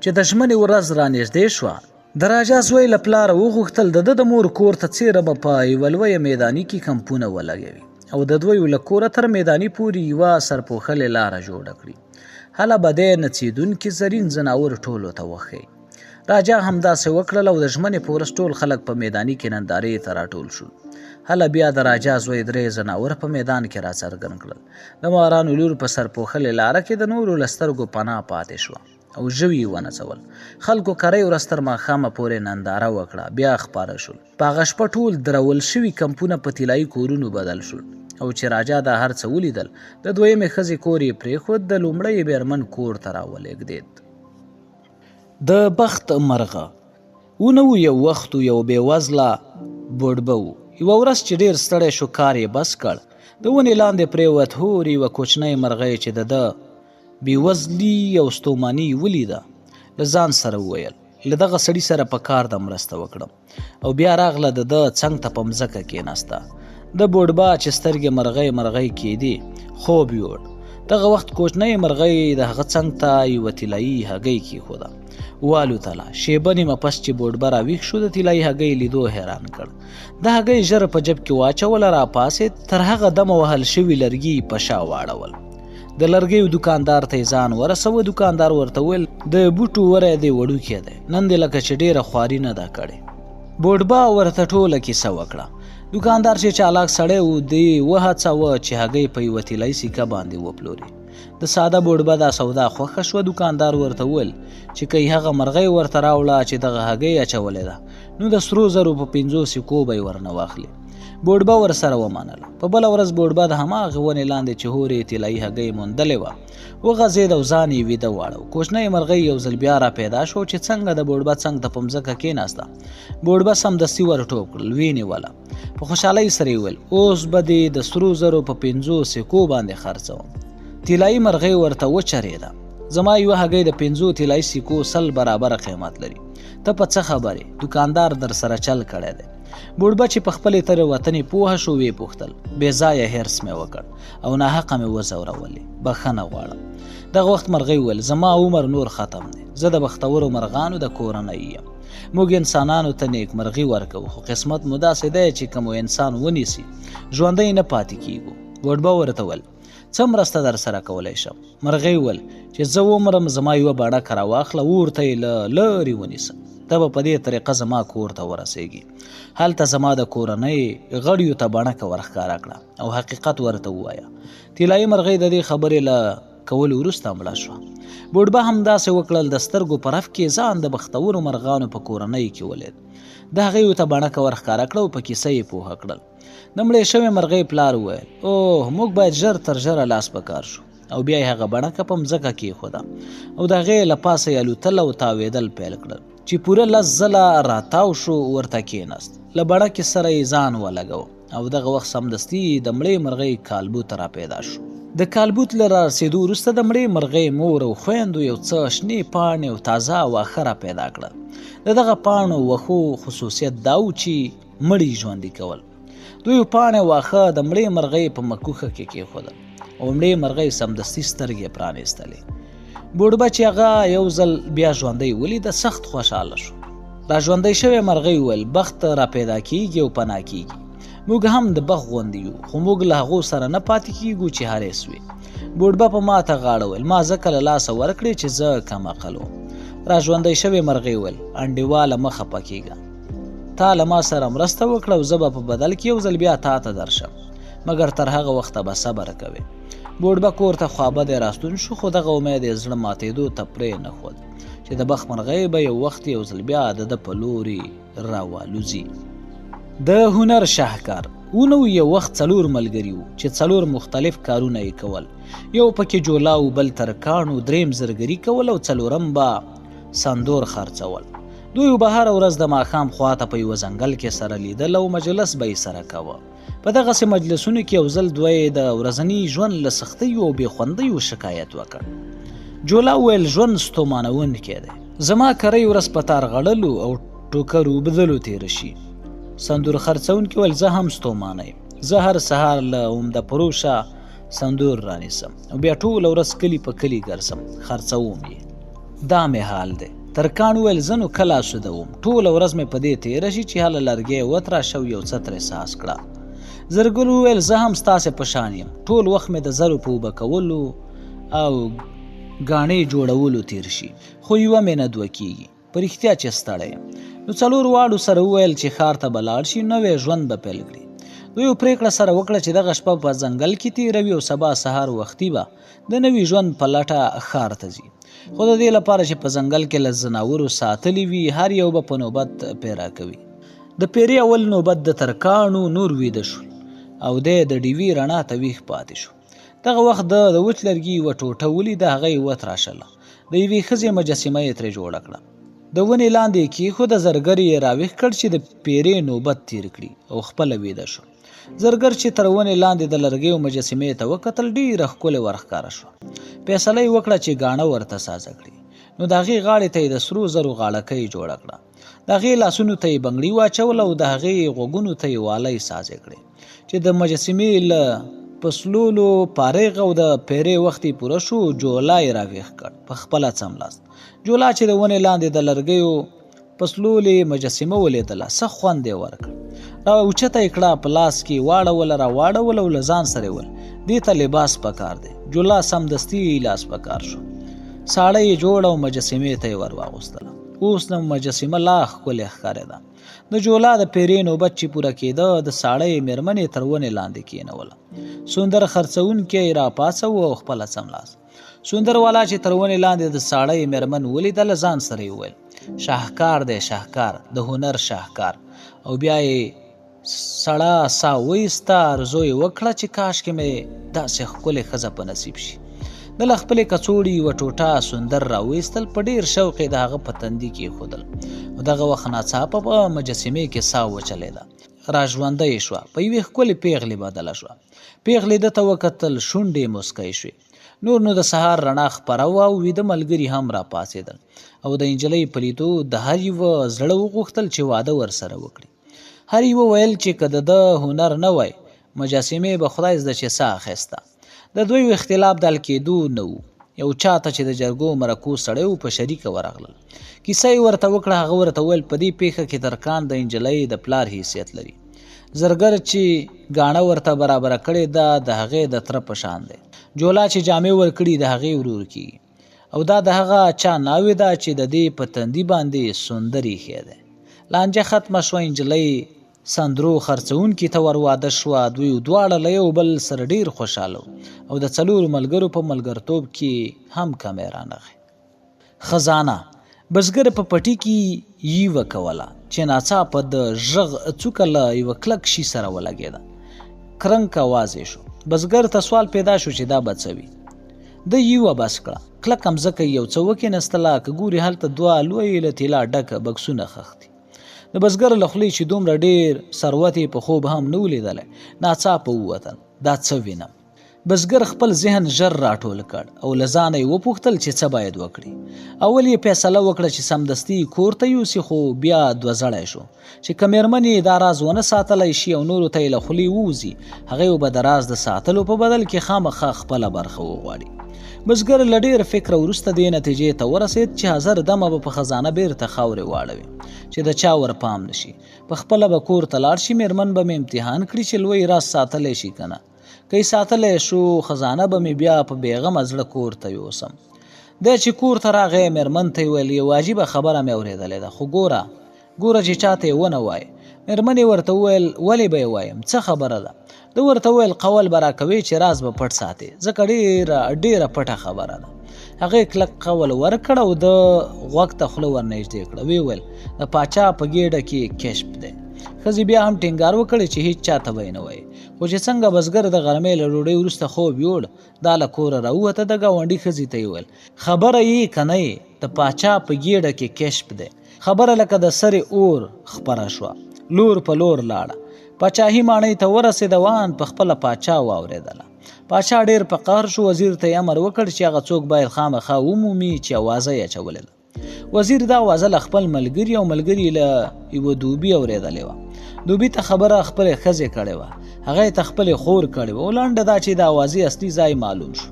چې د ژمنې ورځ رانږدې شوه، د راجا زوی له پلاره وغوښتل د مور کور ته څیرمه په یوه لویه میدانۍ کې کمپونه ولګوي او د دوی له کوره تر میدانۍ پورې یوه سرپوښلې لاره جوړه کړي. هله به دی نڅېدونکي زرین ځناور ټولو ته وښیي. راجا همداسې وکړل او د ژمنې په ورځ ټول خلک په میدانۍ کې نندارې ته راټول شول. هله بیا د راجا زوی 3 ځناور په میدان کې راڅرګند کړل. د مارانو لور په سرپوښلې لاره کې د نورو له سترګو پناه پاتې شوه او ژوي یې ونڅول. خلکو کرۍ ورځ تر ماښامه پورې ننداره وکړه. بیا خپاره شول. په هغه شپه ټول درول شوي کمپونه په طلایي کورونو بدل شول. او چې راجا دا هر څه ولیدل، د 2مې ښځې کور یې پرېښود، د لومړۍ بیرمن کور ته راولېږدېد. د بخت مرغه. ونه و یو وخت یو بېوزله بوډبه و. یوه ورځ چې ډېر ستړی شو، کار یې بس کړ. د ونې لاندې پرېوت. هور یوه کوچنۍ مرغۍ چې د بېوزلي او ستوماني ولیده، له ځان سره وویل له دغه سړي سره په کار د مرسته وکړم. او بیا راغله د څنګ ته په مځکه کېناسته. د بوډبا چې سترګې مرغۍ کېدې، خوب یوړ. دغه وخت کوچنۍ مرغۍ د هغه څنګ ته یوه طلایي هګۍ کېښوده. والوتله. شیبه نیمه پس چې بوډبه راویښ شو، د طلایي هګۍ لیدو حیران کړ. د هګۍ ژر په جب کې واچوله، راپاسېد. تر هغه دمه وهل شوي لرګي په شا واړول. د لرګیو دوکاندار ته یې ځان ورسوه. دوکاندار ورته وویل د بوټو وری دی وړوکی دی، نن دې لکه چې ډېره خواري نه ده کړې. بوډبا ورته ټوله کیسه وکړه. دوکاندار چې چالاک سړی و، دی وهڅاوه چې هګۍ په یوه طلایي سکه باندې وپلوري. د ساده بوډبه دا سودا خوښه شوه. دوکاندار ورته وویل چې که یې هغه مرغۍ ورته راوړه چې دغه هګۍ اچولې ده، نو د سرو زرو په 5 سکو به یې ورنه واخلي. بوډبه ورسره ومنله. په بله ورځ بوډبه د هماغې ونې لاندې چې هورې طلایي هګۍ موندلې وه وغځېد او ځان یې ویده واړو. کوچنۍ مرغۍ یو ځل بیا را پیدا شو چې څنګه د بوډبه څنګ ته په مځکه کېناسته. بوډبه سمدستي ور ټوپ کړل، ویې نیوله. په خوشحالۍ سره یې وویل اوس به دې د سرو زرو په 5 سکو باندې خرڅوم. طلایي مرغۍ ورته وچرېده. زما یوه هګۍ د 5 طلایي سکو 100 برابره قیمت لري. ته په څه خبرې؟ دوکاندار در سره چل کړی دی. بوډبه چې په خپلې تېروتنې پوهه شو، ویې پوښتل بې ځایه حرص مې وکړ او ناحقه مې وځورولې، بښنه غواړم. دغه وخت مرغۍ وویل زما عمر نور ختم دی، زه د بختورو مرغانو د کورنۍ یم. موږ انسانانو ته نیکمرغي ورکوو، خو قسمت مو داسې دی چې که مو انسان ونیسي ژوندی نه پاتې کیږو. بوډبه ورته وویل څه مرسته در سره کولی شم؟ مرغۍ وویل چې زه ومرم، زما یوه باڼکه راواخله، اور ته یې له لرې ونیسه. ته به په دې طریقه زما کور ته ورسېږي. هلته زما د کورنۍ غړیو ته باڼکه ورښکاره کړه او حقیقت ورته ووایه. طلایي مرغۍ د دې خبرې له کولو وروسته مړه شوه. بوډبه همداسې وکړل. د سترګو په رف کې ځان د بختورو مرغانو په کورنۍ کې ولید. د هغې ته باڼکه ورښکاره کړه او په کیسه یې پوهه کړل. د مړې شوې مرغۍ پلار وویل اوه موږ باید ژر تر ژره لاس په کار شو. او بیا یې هغه باڼکه په مځکه کېښوده او د هغې له پاسه یې الوتل او تاوېدل پیل کړل. چې پوره 10 ځله راتاو شو، ورته کېناست، له باڼکې سره یې ځان ولګو او دغه وخت سمدستي د مړې مرغۍ کالبوت را پیدا شو. د کالبوت له رارسېدو وروسته د مړې مرغۍ مور او خویندو یو څه شنې پاڼې او تازه واښه را پیدا کړل. د دغه پاڼو وښو خصوصیت دا و چې مړي ژوندي کول. دوی پاڼې واښه د مړې مرغۍ په مکوښه کې کېښودل او مړې مرغۍ سمدستي سترګې پرانیستلې. بوډبه چې هغه یو ځل بیا ژوندی ولیده سخت خوشحاله شو. را ژوندی شوې مرغۍ وویل بخت را پیدا کیږي او پناه کیږي. موږ هم د بخت غوندې یو، خو موږ له هغو سره نه پاتې کیږو چې حریص وي. بوډبه په ماته غاړه ویل ما ځکه له لاسه ورکړې چې زه کم عقل وم. را ژوندی شوې مرغۍ ویل انډیواله مه خفه کېږه، تا له ما سره مرسته وکړه او زه به په بدل کې یو ځل بیا تا ته درشم، مګر تر هغه وخته به صبر کوې. بوډبه کور ته خوابدی راستون شو، خو دغه امید یې زړه ماتېدو ته پرې نه ښود چې د بخت مرغۍ به یو وخت یو ځل بیا د ده په لوري راوالوځي. د هنر شاهکار ونو یو وخت 4 ملګري وو چې 4 مختلف کارونه یې کول. یو پکې جولا و، بل ترکاڼ و، دریم زرګري کول او 4م به سندور خرڅول. دوی به هره ورځ د ماښام خواته په یوه ځنګل کې سره لیدل او مجلس به یې سره کوه. په دغسې مجلسونو کې یو ځل دوی د ورځني ژوند له سختیو او بېخوندیو شکایت وکړ. جولا وویل ژوند ستومانونکی دی، زما کرۍ ورځ په تار غړلو او ټوکر اوبدلو تېره شي. سندور خرڅونکي ویل زه هم ستومانه یم، زه هر سهار له عمده فروشه سندور رانیسم او بیا ټوله ورځ کلي په کلي ګرځم خرڅوم یې، دا مې حال دی. ترکاڼ ویل زه نو کله اسوده وم، ټوله ورځ مې په دې تېره شي چې هله لرګی وتراشه او یو څه ترې ساس کړه. زرګل وویل زه هم ستاسې په شان یم، ټول وخت مې د زرو په اوبه کولو او ګاڼې جوړولو تېر شي، خو یوه مې نه دوه کېږي، په رښتیا چې ستړی یم. نو 4 واړو سره وویل چې ښار ته به لاړ شي، نوی ژوند به پیل کړي. دوی پرېکړه سره وکړه چې دغه شپه په ځنګل کې تېروي او سبا سهار وختي به د نوي ژوند په لټه ښار ته ځي. خو د دې لپاره چې په ځنګل کې له ځناورو ساتلي وي، هر یو به په نوبت پیرا کوي. د پیرې اول نوبت د ترکاڼو نور ویده شول او دی د ډیوې رڼا ته ویښ پاتې شو. دغه وخت د وچ لرګي یوه ټوټه ولیده، هغه یې وتراشله، د یوې ښځې مجسمه یې ترې جوړه کړه. د ونې لاندې یې کېښوده، زرګر یې راویښ کړ چې د پیرې نوبت تیر کړي او خپله ویده شو. زرګر چې تر ونې لاندې د لرګیو مجسمې ته وکتل، ډېره ښکلې ورښکاره شوه. فیصله یې وکړه چې ګاڼه ورته سازه کړي. نو د هغې غاړې ته یې د سرو زرو غاړکۍ جوړه کړه، د هغې لاسونو ته یې بنګړي واچول او د هغې غوږونو ته یې والۍ سازې کړې چې د مجسمې له پسلولو فارغ او د پیرې وخت یې پوره شو. جولا یې راویښ کړ په خپله څملاست. جولا چې د ونې لاندې د لرګیو پسلولې مجسمه ولیدله، ښه خوند یې ورکړ. را اوچته یې کړه، په لاس کې واړوله، را واړوله او له ځان سره یې ویل دې ته لباس پکار دی. جولا سمدستي لاس پکار شو، ساړه یې جوړه او مجسمې ته یې ور واغوستله. اوس نو مجسمه لا ښکلې ښکارېده. د جولا د پیرې نوبت چې پوره کېده، د ساړه یې مېرمن یې تر ونې لاندې کېنوله. سندر خرڅونکی یې راپاڅوه او خپله څملاست. سندر والا چې تر ونې لاندې د ساړه یې مېرمن ولیدله، ځان سره یې وویل شاهکار دی شاهکار، د هنر شاهکار. او بیا یې سړه ساه وایسته، ارزو یې وکړه چې کاشکې مې داسې ښکلې ښځه په نصیب شي. د له خپلې کڅوړې یوه ټوټه سندر راوایستل، په ډېر شوق یې د هغه په تندي کې ایښودل. او دغه وخت ناڅاپه په مجسمې کې ساه وچلېده، را ژوندۍ شوه، په یوې ښکلې پیغلې بدله شوه. پیغلې ده ته وکتل، شونډې یې موسکی شوې. نور نو د سهار رڼا خپره وه او ویده ملګري هم را پاڅېدل او د نجلۍ په لیدو د هر یوه زړه وغوښتل چې واده ورسره وکړي. هر یوه ویل چې که د ده هنر نه وای، مجسمې به خدای زده چې ساه اخیسته. د دوی اختلاف د حل کېدو نه و. یو چا ته چې د جرګو مرکو سړی و، په شریکه ورغلل. کیسه یې ورته وکړه. هغه ورته ویل په دې پیښه کې ترکاڼ د نجلۍ د پلار حیثیت لري. زرګر چې ګاڼه ورته برابره کړې ده، د هغې د تره په شان دی. جولا چې جامې ورکړي، د هغې ورور کېږي. او دا د هغه چا ناوې ده چې د دې په تندي باندې سندر ایښی دی. لانجه ختمه شوه، نجلۍ سندرو خرڅونکي ته ور واده شوه. دوی دواړه له یو بل سره ډېر خوشحاله او د 4 ملګرو په ملګرتوب کې هم کمی رانغی. خزانه بزګر په پټي کې یوه کوله چې ناڅاپه د غږ څوکه له یوه کلک شي سره ولګېده. کرنګ اواز یې شو. بزګر ته سوال پیدا شو چې دا به څه وي. د یوه بس کړه، کلکه مځکه یو څه وکېنستله، که ګوري هلته 2 لوی له طلا ډکه بکسونه خښتي. د بزګر له خولې چې دومره ډېر ثروت یې په خوب هم نه و لیدلی، ناڅاپه ووتل دا څه وینم. بزګر خپل ذهن ژر راټول کړ او له ځانه یې وپوښتل چې څه باید وکړي. اول یې فیصله وکړه چې سمدستي کور ته یوسي، خو بیا دوزړی شو چې که مېرمن یې دا راز ونه ساتلی شي او نورو ته یې له خولې ووځي، هغې به د راز د ساتلو په بدل کې خامخا خپله برخه وغواړي. بزګر له ډېر فکره وروسته دې نتیجې ته ورسېد چې 1000 دمه به په خزانه بیرته خاورې واړوي چې د چا ور پام نشي. په خپله به کور ته لاړ شي، مېرمن به مې امتحان کړي چې لوی راز ساتلی شي که نه. که یې ساتلی شو خزانه به مې بیا په بېغمه زړه کور ته یوسم. دی چې کور ته راغی مېرمن ته یې ویل یوه عجیبه خبره مې اورېدلې ده، خو ګوره چې چاته یې ونه وایې. مېرمن یې ورته وویل ولې به یې وایم، څه خبره ده؟ ده ورته وویل قول به راکوې چې راز به پټ ساتې، ځکه ډېره پټه خبره ده. هغې کلک قول ورکړ او د غوږ ته خوله ورنږدې کړه. ویې ویل د پاچا په ګېډه کې کشف دی. ښځې بیا هم ټینګار وکړی چې هېڅ چاته به یې نه وایي. خو چې څنګه بزګر د غرمې له ډوډۍ وروسته خوب یوړ، دا له کوره راووته. د ګاونډي ښځې ته یې ویل خبره یې که نه یې د پاچا په ګېډه کې کشف دی. خبره لکه د سرې اور خپره شوه. لور په لور لاړه. پاچاهي ماڼۍ ته ورسېده. وان په خپله پاچا واورېدله. پاچا ډېر په قهر شو. وزیر ته یې امر وکړ چې هغه څوک باید خامخا ومومي چې اوازه یې اچولې ده. وزیر دا اوازه له خپل ملګري او ملګري له یوه دوبي اورېدلې وه. دوبي ته خبره خپلې ښځې کړې وه، هغه یې ته خپلې خور کړې وه. لنډه دا چې د اوازې اصلي ځای معلوم شو.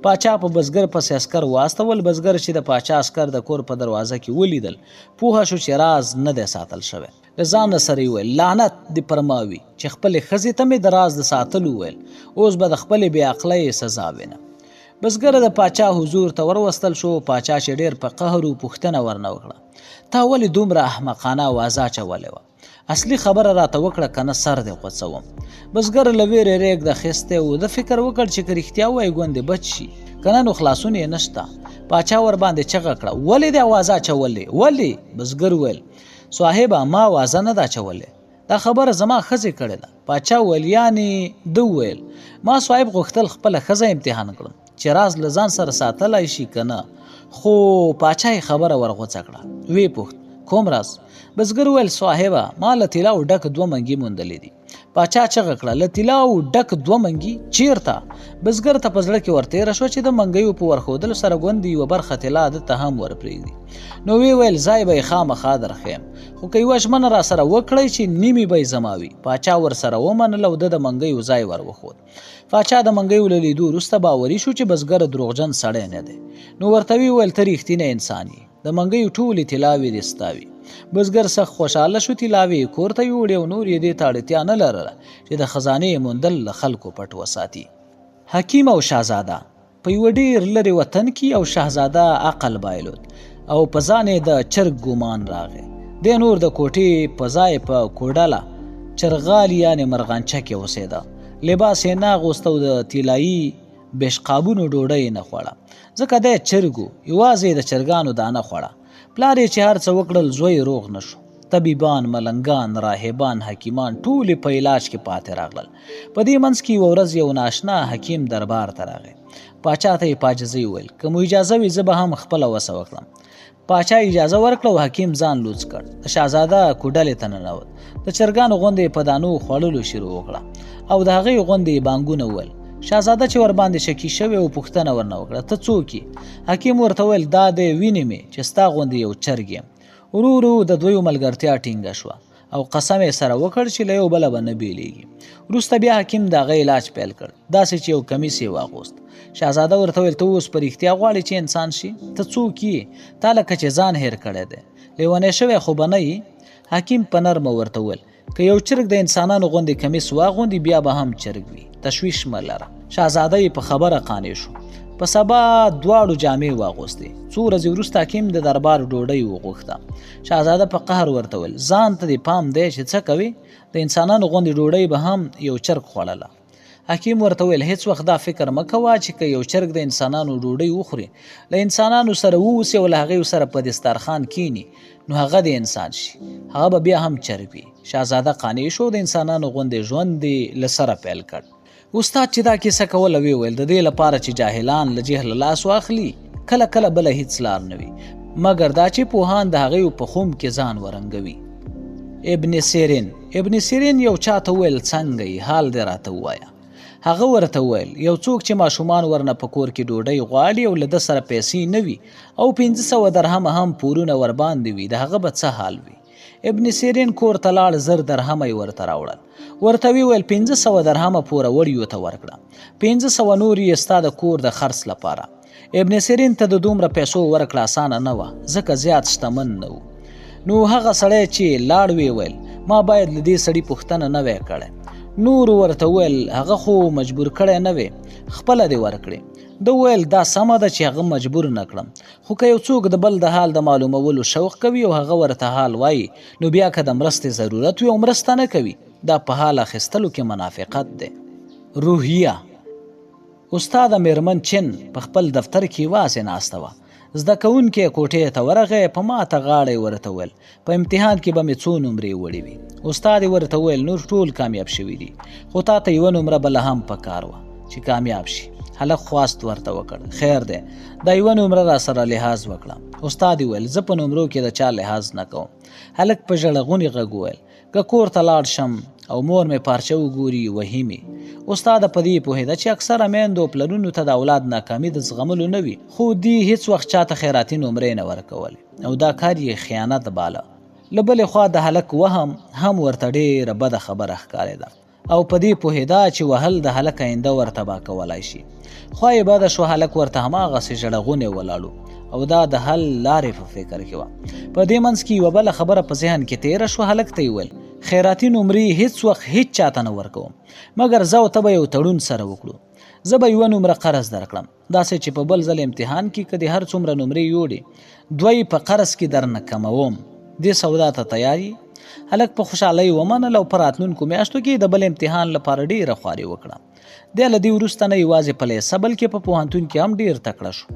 پاچا په بزګر پسې عسکر واستول. بزګر چې د پاچا عسکر د کور په دروازه کې ولیدل، پوهه شو چې راز نه دی ساتل شوی. له ځانه سره یې ویل لعنت دې پر ما وي چې خپلې ښځې ته مې د راز د ساتلو ویل، اوس به د خپلې بې عقلۍ سزا وینم. بزګر د پاچا حضور ته وروستل شو. پاچا چې ډېر په قهر و پوښتنه ورنه وکړه تا ولې دومره احمقانه اوازه اچولې وه؟ اصلي خبره راته وکړه که نه سر دې غوڅوم. بزګر له ویرې رېږده اخیستی و. د فکر وکړ چې که رښتیا ووایي ګوندې بچ شي، که نه نو خلاصون یې نشته. پاچا ورباندې چغه کړه ولې دې اوازه اچولې؟ ولې؟ بزګر ویل صاحبه ما اوازه نه ده اچولې، دا خبره زما ښځې کړې ده. پاچا ویل یعنې ده وویل ما صاحب غوښتل خپله ښځه امتحان کړم چې راز له ځان سره ساتلی شي که نه. خو پاچا یې خبره ورغوڅه کړه. ویې پوښت کوم راز؟ بزګر ویل صاحبه ما له طلاو ډک 2 منګي موندلې دي. پاچا چغه کړه له طلاو ډک 2 منګي چیرته؟ بزګر ته په زړه کې ورتېره شوه چې د منګیو په ورښودلو سره ګوندې یوه برخه طلا ده ته هم ورپرېږدي. نو ویې ویل ځای به یې خامخا درښیم، خو که یوه ژمنه را سره وکړئ چې نیمې به یې زما وي. پاچا ورسره ومنله او د منګیو ځای ور وښود. پاچا د منګیو له لیدو وروسته باوري شو چې بزګر دروغجن سړی نه دی. نو ورته ویې ویل ته رښتینی انسان یې، د منګیو ټولې طلاوې دې ستا وي. بزګر سخت خوشحاله شو. طلاوې یې کور ته یوړې او نور یې دې ته اړتیا نه لرله چې د خزانې موندل له خلکو پټ وساتي. حکیم او شهزاده په یوه ډېر لرې وطن کې یو شهزاده عقل بایلود او په ځان یې د چرګ ګمان راغی. دی نور د کوټې په ځای په کوډله چرغال یعنې مرغانچه کې اوسېده. لباس یې نه اغوسته او د طلایي بشقابونو ډوډۍ یې نه خوړه، ځکه دی چرګ و، یوازې د چرګانو دانه خوړه. پلار یې چې هر څه وکړل زوی روغ نه شو. طبیبان، ملنګان، راهبان، حکیمان ټولې په علاج کې پاتې راغلل. په دې منځ کې یوه ورځ یو ناشنا حکیم دربار ته راغی. پاچا ته یې په عاجزۍ وویل که مو اجازه وي زه به هم خپله وسه وکړم. پاچا اجازه ورکړه او حکیم ځان لوڅ کړ. د شهزاده کوډلې ته ننوت. د چرګانو غوندې په دانو خوړلو شروع وکړه او د هغې غوندې بانګونه وویل. شهزاده چې ورباندې شکي شوی او پوښتنه ورنه وکړه ته څوک یې؟ حکیم ورته وویل دا دی وینې مې چې ستا غوندې یو چرګ یم. ورو ورو د دویو ملګرتیا ټینګه شوه او قسم یې سره وکړ چې له یو بله به نه بیلیږي. وروسته بیا حکیم د هغه علاج پیل کړ، داسې چې یو کمیس یې واغوست. شهزاده ورته ویل ته اوس په رښتیا غواړې چې انسان شي؟ ته څوک یې؟ تا لکه چې ځان هېر کړی دی، لیونی شوی خو به نه یې؟ حکیم په نرمه ورته ویل که یو چرګ د انسانانو غوندې کمیس واغوندي بیا به هم چرګ وي، تشویش مه لره. شهزاده یې په خبره قانع شو. په سبا دواړو جامې واغوستې. څو ورځې وروسته حکیم د دربار ډوډۍ وغوښته. شهزاده په قهر ورته ویل ځان ته دې پام دی چې څه کوې؟ د انسانانو غوندې ډوډۍ به هم یو چرګ خوړله. حکیم ورته ویل هیڅ وخت دا فکر مه کوه چې که یو چرګ د انسانانو ډوډۍ وخوري، له انسانانو سره ووسي او له هغې سره په دسترخوان کینی، نو هغه د انسان شي، هغه به بیا هم چرګ وي. شهزاده قانع شو، د انسانانو غوندې ژوند یې له سره پیل کړ. استاد چې دا کیسه کوله ویې ویل د دې لپاره چې جاهلان له جهل لاس واخلي کله کله بله هیڅ لار نه وي مګر دا چې پوهان د هغې په خوم کې ځان ورنګوي. ابن سیرین یو چاته ویل څنګه یې حال دې راته ووایه. هغه ورته ویل یو څوک چې ماشومان ورنه په کور کې ډوډۍ غواړي او له ده سره پیسې نه وي او 500 درهمه هم پورونه ورباندې وي د هغه به څه حال وي؟ ابن سیرین کور ته لاړ، 1000 درهمه یې ورته راوړل. ورته ویې ویل 500 درهمه پوره وړیو ته ورکړه، 500 نور یې ستا د کور د خرڅ لپاره. ابن سیرین ته د دومره پیسو ورکړه اسانه نه وه ځکه زیات شتمن نه و. نو هغه سړی چې لاړ ویې ویل ما باید له دې سړي پوښتنه نه وی کړی. نور ورته وویل هغه خو مجبور کړی نه وې، خپله دې ورکړې. ده وویل دا سمه ده چې هغه مجبور نه کړم، خو که یو څوک د بل د حال د معلومولو شوق کوي او هغه ورته حال وایي، نو بیا که د مرستې ضرورت وي او مرسته نه کوي، دا په حال اخیستلو کې منافقت دی. روحیه. استاد میرمن چین په خپل دفتر کې یوازې ناسته وه. زده کوونکی کوټې ته ورغی، په ماته غاړه ورته ویل په امتحان کې به مې څو نمرې وړې وي. استاد ورته ویل نور ټول کامیاب شوي دي، خو تا ته یوه نمره بله هم پکار وه چې کامیاب شي. هلک خواست ورته وکړ، خیر دی دا یوه نمره را سره لحاظ وکړه. استاد ویل زه په نمرو کې د چا لحاظ نه کوم. هلک په ژړغوني غږ وویل که کور ته لاړ شم او مور مې پارچه وګوري وهي مې. استاد په دې پوهېده چې اکثره میندو پلرونو ته د اولاد ناکامي د زغملو نه وي، خو دې هیڅ وخت چاته خیراتي نمرې نه ورکولې او دا کار یې خیانت باله. له بلې خوا د هلک وهم هم ورته ډېره بده خبره ښکارېده او په دې پوهېده چې وهل د هلک آینده ور تباه کولی شي. خوا یې بده شو، هلک ورته هماغسې ژړغونی ولاړو او دا د حل لارې په فکر کې وه. په دې منځ کې یوه بله خبره په ذهن کې تېره شوه. هلک ته یې ویل خیراتي نمرې هیڅ وخت هیڅ چاته نه ورکوم، مګر زه او ته به یو تړون سره وکړو. زه به یوه نمره قرض درکړم، داسې چې په بل ځل امتحان کې که دې هر څومره نمرې یوړې، دوی په قرض کې درنه کموم. دې سودا ته تیار یې؟ هلک په خوشحالۍ ومنل او په راتلونکو میاشتو کې د بل امتحان لپاره ډېره خواري وکړه. دی له دې وروسته نه یوازې په لیسه بلکې په پوهنتون کې هم ډېر تکړه شو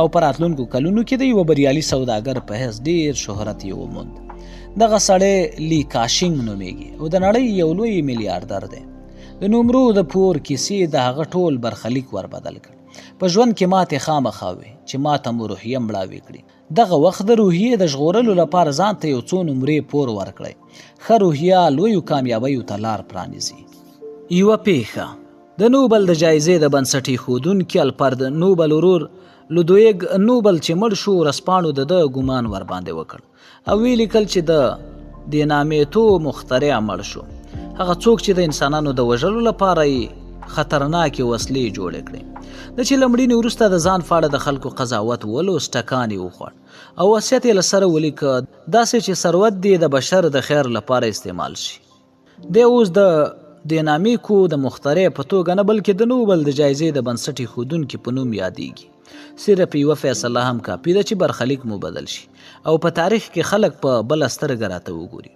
او په راتلونکو کلونو کې د یوه بریالي سوداګر په حیث ډېر شهرت یې وموند. دغه سړی لی کاشینګ نومیږي او د نړۍ یو لوی میلیاردر دی. د نمرو د پور کیسې د هغه ټول برخلیک ور بدل کړ. په ژوند کې ماتې خامخا وې چې ماته مو روحیه مړاوې کړي. دغه وخت د روحیې د ژغورلو لپاره ځان ته یو څو نمرې پور ورکړئ. ښه روحیه لویو کامیابیو ته لار پرانیزي. یوه پیښه. د نوبل د جایزې د بنسټ ایښودونکي الفرد نوبل ورور لودویګ نوبل چې مړ شو، ورځپاڼو د ده ګمان ورباندې وکړ او ویې لیکل چې د دې نامېتو مخترع مړ شو، هغه څوک چې د انسانانو د وژلو لپاره یې خطرناکې وسلې جوړې کړې. د چې له مړینې وروسته د ځان په اړه د خلکو قضاوت ولوست، ټکان یې وخوړ او وصیت یې له سره ولیکه داسې چې ثروت دې د بشر د خیر لپاره استعمال شي. دی اوس د دینامیکو د مخترع په توګه نه بلکې د نوبل د جایزې د بنسټ ایښودونکي په نوم یادیږي. صرف یوه فیصله هم کافي ده چې برخلیک مو بدل شي او په تاریخ کې خلک په بله سترګه راته وګوري.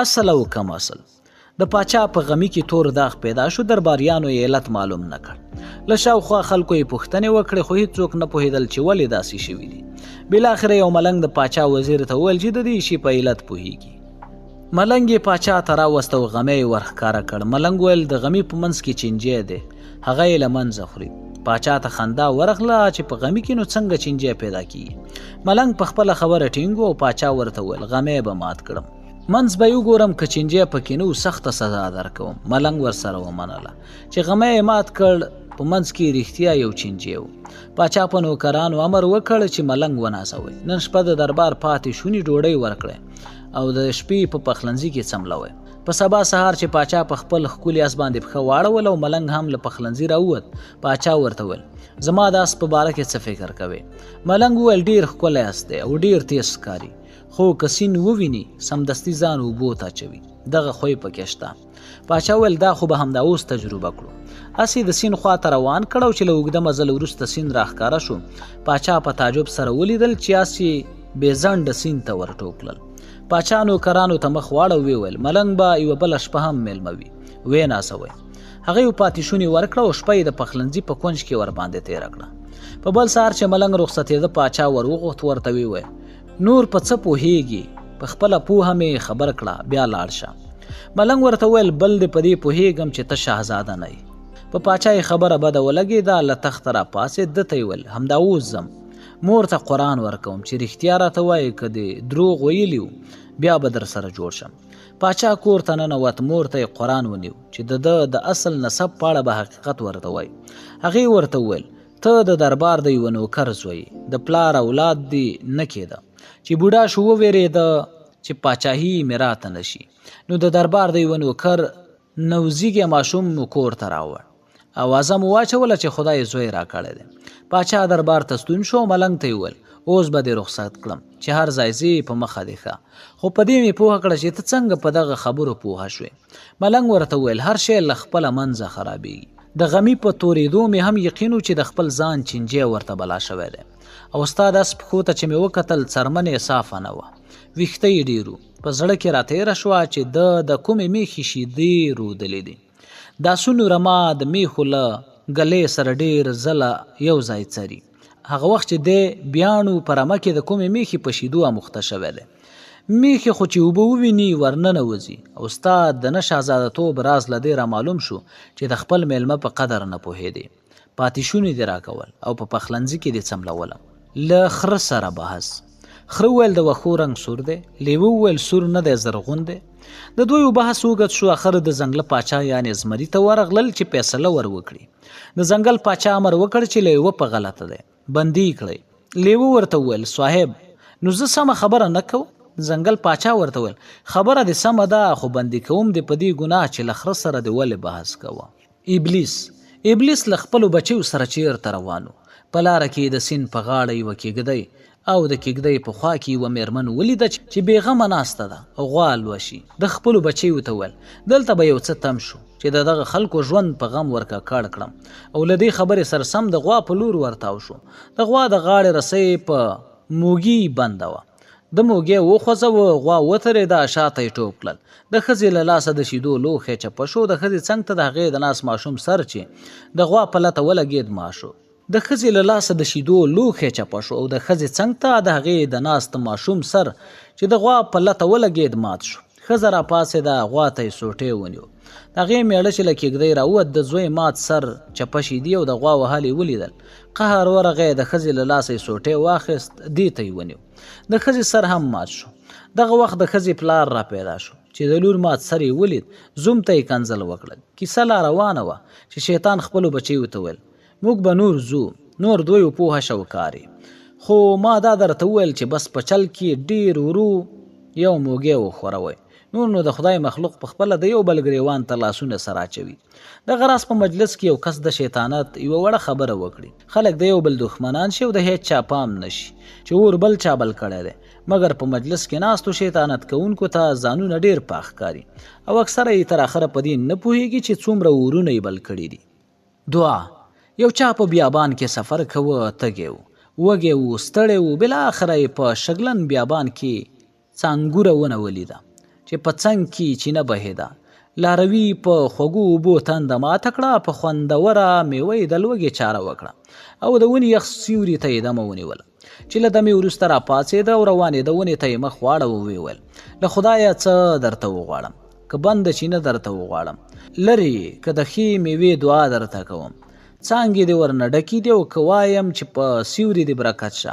اصل او کم اصل. د پاچا په غمی کې تور داغ پیدا شو، درباریانو یې علت معلوم نه کړ. له شاوخوا خلکو یې پوښتنې وکړې خو هیڅوک نه پوهېدل چې ولې داسې شوي دي. بالاخره یو ملنګ د پاچا وزیر ته وویل چې د دې شي په علت پوهېږي. ملنګ یې پاچا ته راوست او غمی یې ورښکاره کړ. ملنګ ویل د غمی په منځ کې چینجی دی، هغه یې له منځه خوري. پاچا ته خندا ورغله چې په غمی کې نو څنګه چینجی پیدا کیږي. ملنګ په خپله خبره ټینګ او پاچا ورته ویل غمی به مات کړم، منځ به یې وګورم که چینجی پکې نه و سخته سزا درکوم. ملنګ ورسره ومنله چې غمی یې مات کړ. په منځ کې رښتیا یو چینجی و. پاچا په نوکرانو امر وکړ چې ملنګ ونازوئ، نن شپه د دربار پاتې شوني ډوډۍ ورکړئ او د شپې په پخلنځي کې څملوئ. په سبا سهار چې پاچا په خپل ښکلي اس باندې پښه واړول او ملنګ هم له پخلنځي راووت، پاچا ورته ویل زما د اس په باره کې څه فکر کوې؟ ملنګ وویل ډېر ښکلی اس دی او ډېر تیز ښکاري، خو که سیند وویني سمدستي ځان اوبو ته اچوي، دغه خوی پکې شته. پاچا ویل دا خو به همدا اوس تجربه کړو. اس یې د سیند خوا ته روان کړ او چې له اوږده مزل وروسته سیند راښکاره شو. پاچا په تعجب سره ولیدل چې اس یې بې ځنډه سیند ته ورټوکلل. پاچا نوکرانو ته مخ واړه وویل ملنګ به یوه بله شپه هم میلمه وي، ویې ناسوئ. هغه یې پاتې شوني ورکړه او شپه یې د پخلنځي په کونج کې ورباندې تېره کړه. په بل سهار چې ملنګ رخصتېده پاچا ور وغوښت، ورته ویې ویل نور په څه پوهېږي؟ په خپله پوهه مې خبر کړه، بیا لاړ شه. ملنګ ورته ویل بل دې په دې پوهېږم چې ته شهزاده نه یې. په پاچا یې خبره بده ولګېده، له تخته راپاڅېد. ده ته یې ویل همدا اوس ځم، مور ته قرآن ورکوم چې رښتیا راته وایي که دې دروغ ویلي و بیا به در سره جوړ شم. پاچا کور ته ننوت، مور ته یې قرآن ونیو چې د ده د اصل نسب په اړه به حقیقت ورته وایي. هغې ورته وویل ته د دربار د یوه نوکر زوی، د پلار اولاد دې نه کېده. چې بوډا شو وویرېده چې پاچاهي مې راته نه شي، نو د دربار د یوه نوکر نوزیږی ماشوم مو کور ته راوړ. اوازه مو واچوله چې خدای زوی راکړی دی. پاچا دربار ته ستون شو. ملنګ ته یې وویل اوس به دې رخصت کړم چې هر ځای ځې په مخه دې ښه. خو په دې مې پوهه کړه چې ته څنګه په دغه خبرو پوهه شوې. ملنګ ورته وویل هر شی له خپله منځه خرابېږي. د غمي په تورېدو مې هم یقین و چې د خپل ځان چینجی ورته بلا شوی دی. او ستا د اس پښو ته چې مې وکتل څرمن یې صافه نه وه، ویښته یې ډېر وو. په زړه کې راتېره شوه چې د کومې میښې شیدې رودلې دي. د آسونو رمه د میښو له ګلې سره ډېر ځله یو ځای څري. هغه وخت چې دی بیاڼو په رمه کې د کومې میښې په شیدو اموخته شوی دی. میښې خو چې اوبه وویني ورننوځي. او ستا د نه شهزادهتوب راز له دې رامعلوم شو چې د خپل میلمه په قدر نه پوهېدې. پاتې شونې دې راکول او په پخلنځي کې دې څملولم. له خره سره بحث. خره وویل د وښو رنګ سور دی. لیوه وویل سور نه دی زرغون دی. د دویو بحث اوږد شو. اخر د ځنګله پاچا یعنې زمري ته ورغلل چې فیصله ور وکړي. د ځنګل پاچا امر وکړ چې لیوه په غلطه دی، بندي کړئ. لیوه ورته وویل صاحب نو زه سمه خبره نه کوم. ځنګل پاچا ورته وویل خبره دې سمه ده، خو بندي کوم دې په دې ګناه چې له خره سره دې ولې بحث کوه. ابلیس له خپلو بچیو سره چیرته روان و. په لاره کې د سیند په غاړه یوه کیږدۍ او د کیږدۍ په خوا کې یوه میرمن ولیده چې بېغمه ناسته ده، غوا لوشي. د خپلو بچیو ته وویل دلته به یو څه تم شو چې د دغه خلکو ژوند په غم ورککړ کړم. او له دې خبرې سره سم د غوا په لور ورتاو شو. د غوا د غاړې رسۍ په موږي بنده وه. د موږی وخوځوه، غوا وترېده، شاته یې ټوپ کړل. د ښځې له لاسه د شیدو لوښی چپه شو. د ښځې څنګ ته د هغې د ناست ماشوم سر چې د غوا په لته ولګېد مات شو. د ښځې له لاسه د شیدو لوښی چپه شو او د ښځې څنګ ته د هغې د ناست ماشوم سر چې د غوا په لته ولګېد مات شو. ښځه راپاڅېده، غوا ته یې سوټی ونیو. د هغې میړه چې له کیږدۍ راووت د زوی مات سر، چپه شیدې او د غوا وهل یې ولیدل. قهر ورغی، د ښځې له لاسه یې سوټی واخیست، دې ته یې ونیو. د ښځې سر هم مات شو. دغه وخت د ښځې پلار را پیدا شو چې د لور مات سر یې ولید. زوم ته یې کنځل وکړل. کیسه لا روانه وه چې شیطان خپلو بچیو ته ویل موږ به نور ځو. نور دویو پوهه شوکاري. خو ما دا درته وویل چې بس په چل کې ډېر ورو یو موږی وښوروئ. نور نو د خدای مخلوق په خپله د یو بل ګریوان ته لاسونه سره اچوي. دغه راز په مجلس کې یو کس د شیطانت یوه وړه خبره وکړي. خلک د یو بل دښمنان شي او د هیڅ چا پام نشي چې اور بل چا بل کړی دی. مګر په مجلس کې ناستو شیطانت کوونکو ته ځانونه ډېر پاک ښکاري او اکثره یې تر اخره په دې نه پوهېږي چې څومره اورونه یې بل کړي دي. دعا. یو چا په بیابان کې سفر کوه، تږی و، وږی و، ستړی و. بالاخره یې په شګلن بیابان کې څانګوره ونه ولیده چې په څنګ کې چینه بهېده. لاروي په خوږو اوبو تنده ماته کړه، په خوندوره میوه یې د لوږې چاره وکړه او د ونې یخ سیوري ته یې دمه ونیوله. چې له دمې وروسته راپاڅېده او روانېده، ونې ته یې مخ واړه وویل له خدایه څه درته وغواړم، که بنده چینه درته وغواړم، لرې که د ښې میوې دعا درته کوم، څانګې دې ورنه ډکې دي، او که وایم چې په سیوري دې برکت شه،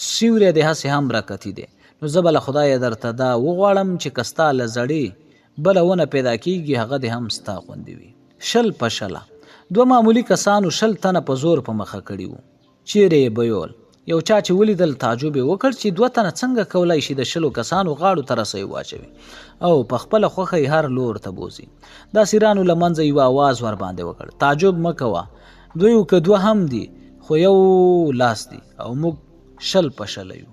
سیوری دې هسې هم برکتي دی. نو زه به له خدایه درته دا وغواړم چې که ستا له زړې بله ونه پیدا کېږي هغه دې هم ستا غوندې وي. 100 په 100. 2 معمولي کسانو 100 تنه په زور په مخه کړي وو. چیرې یې بیول. یو چا چې ولیدل تعجب یې وکړ چې 2 تنه څنګه کولی شي د 100 کسانو غاړو ته رسۍ واچوي او په خپله خوښه یې هر لور ته بوځي. د اسیرانو له منځه یوه اواز ور باندې وکړ تعجب مه کوه، دوی که 2 هم دي خو یو لاس دي او موږ 100 په 100 یو.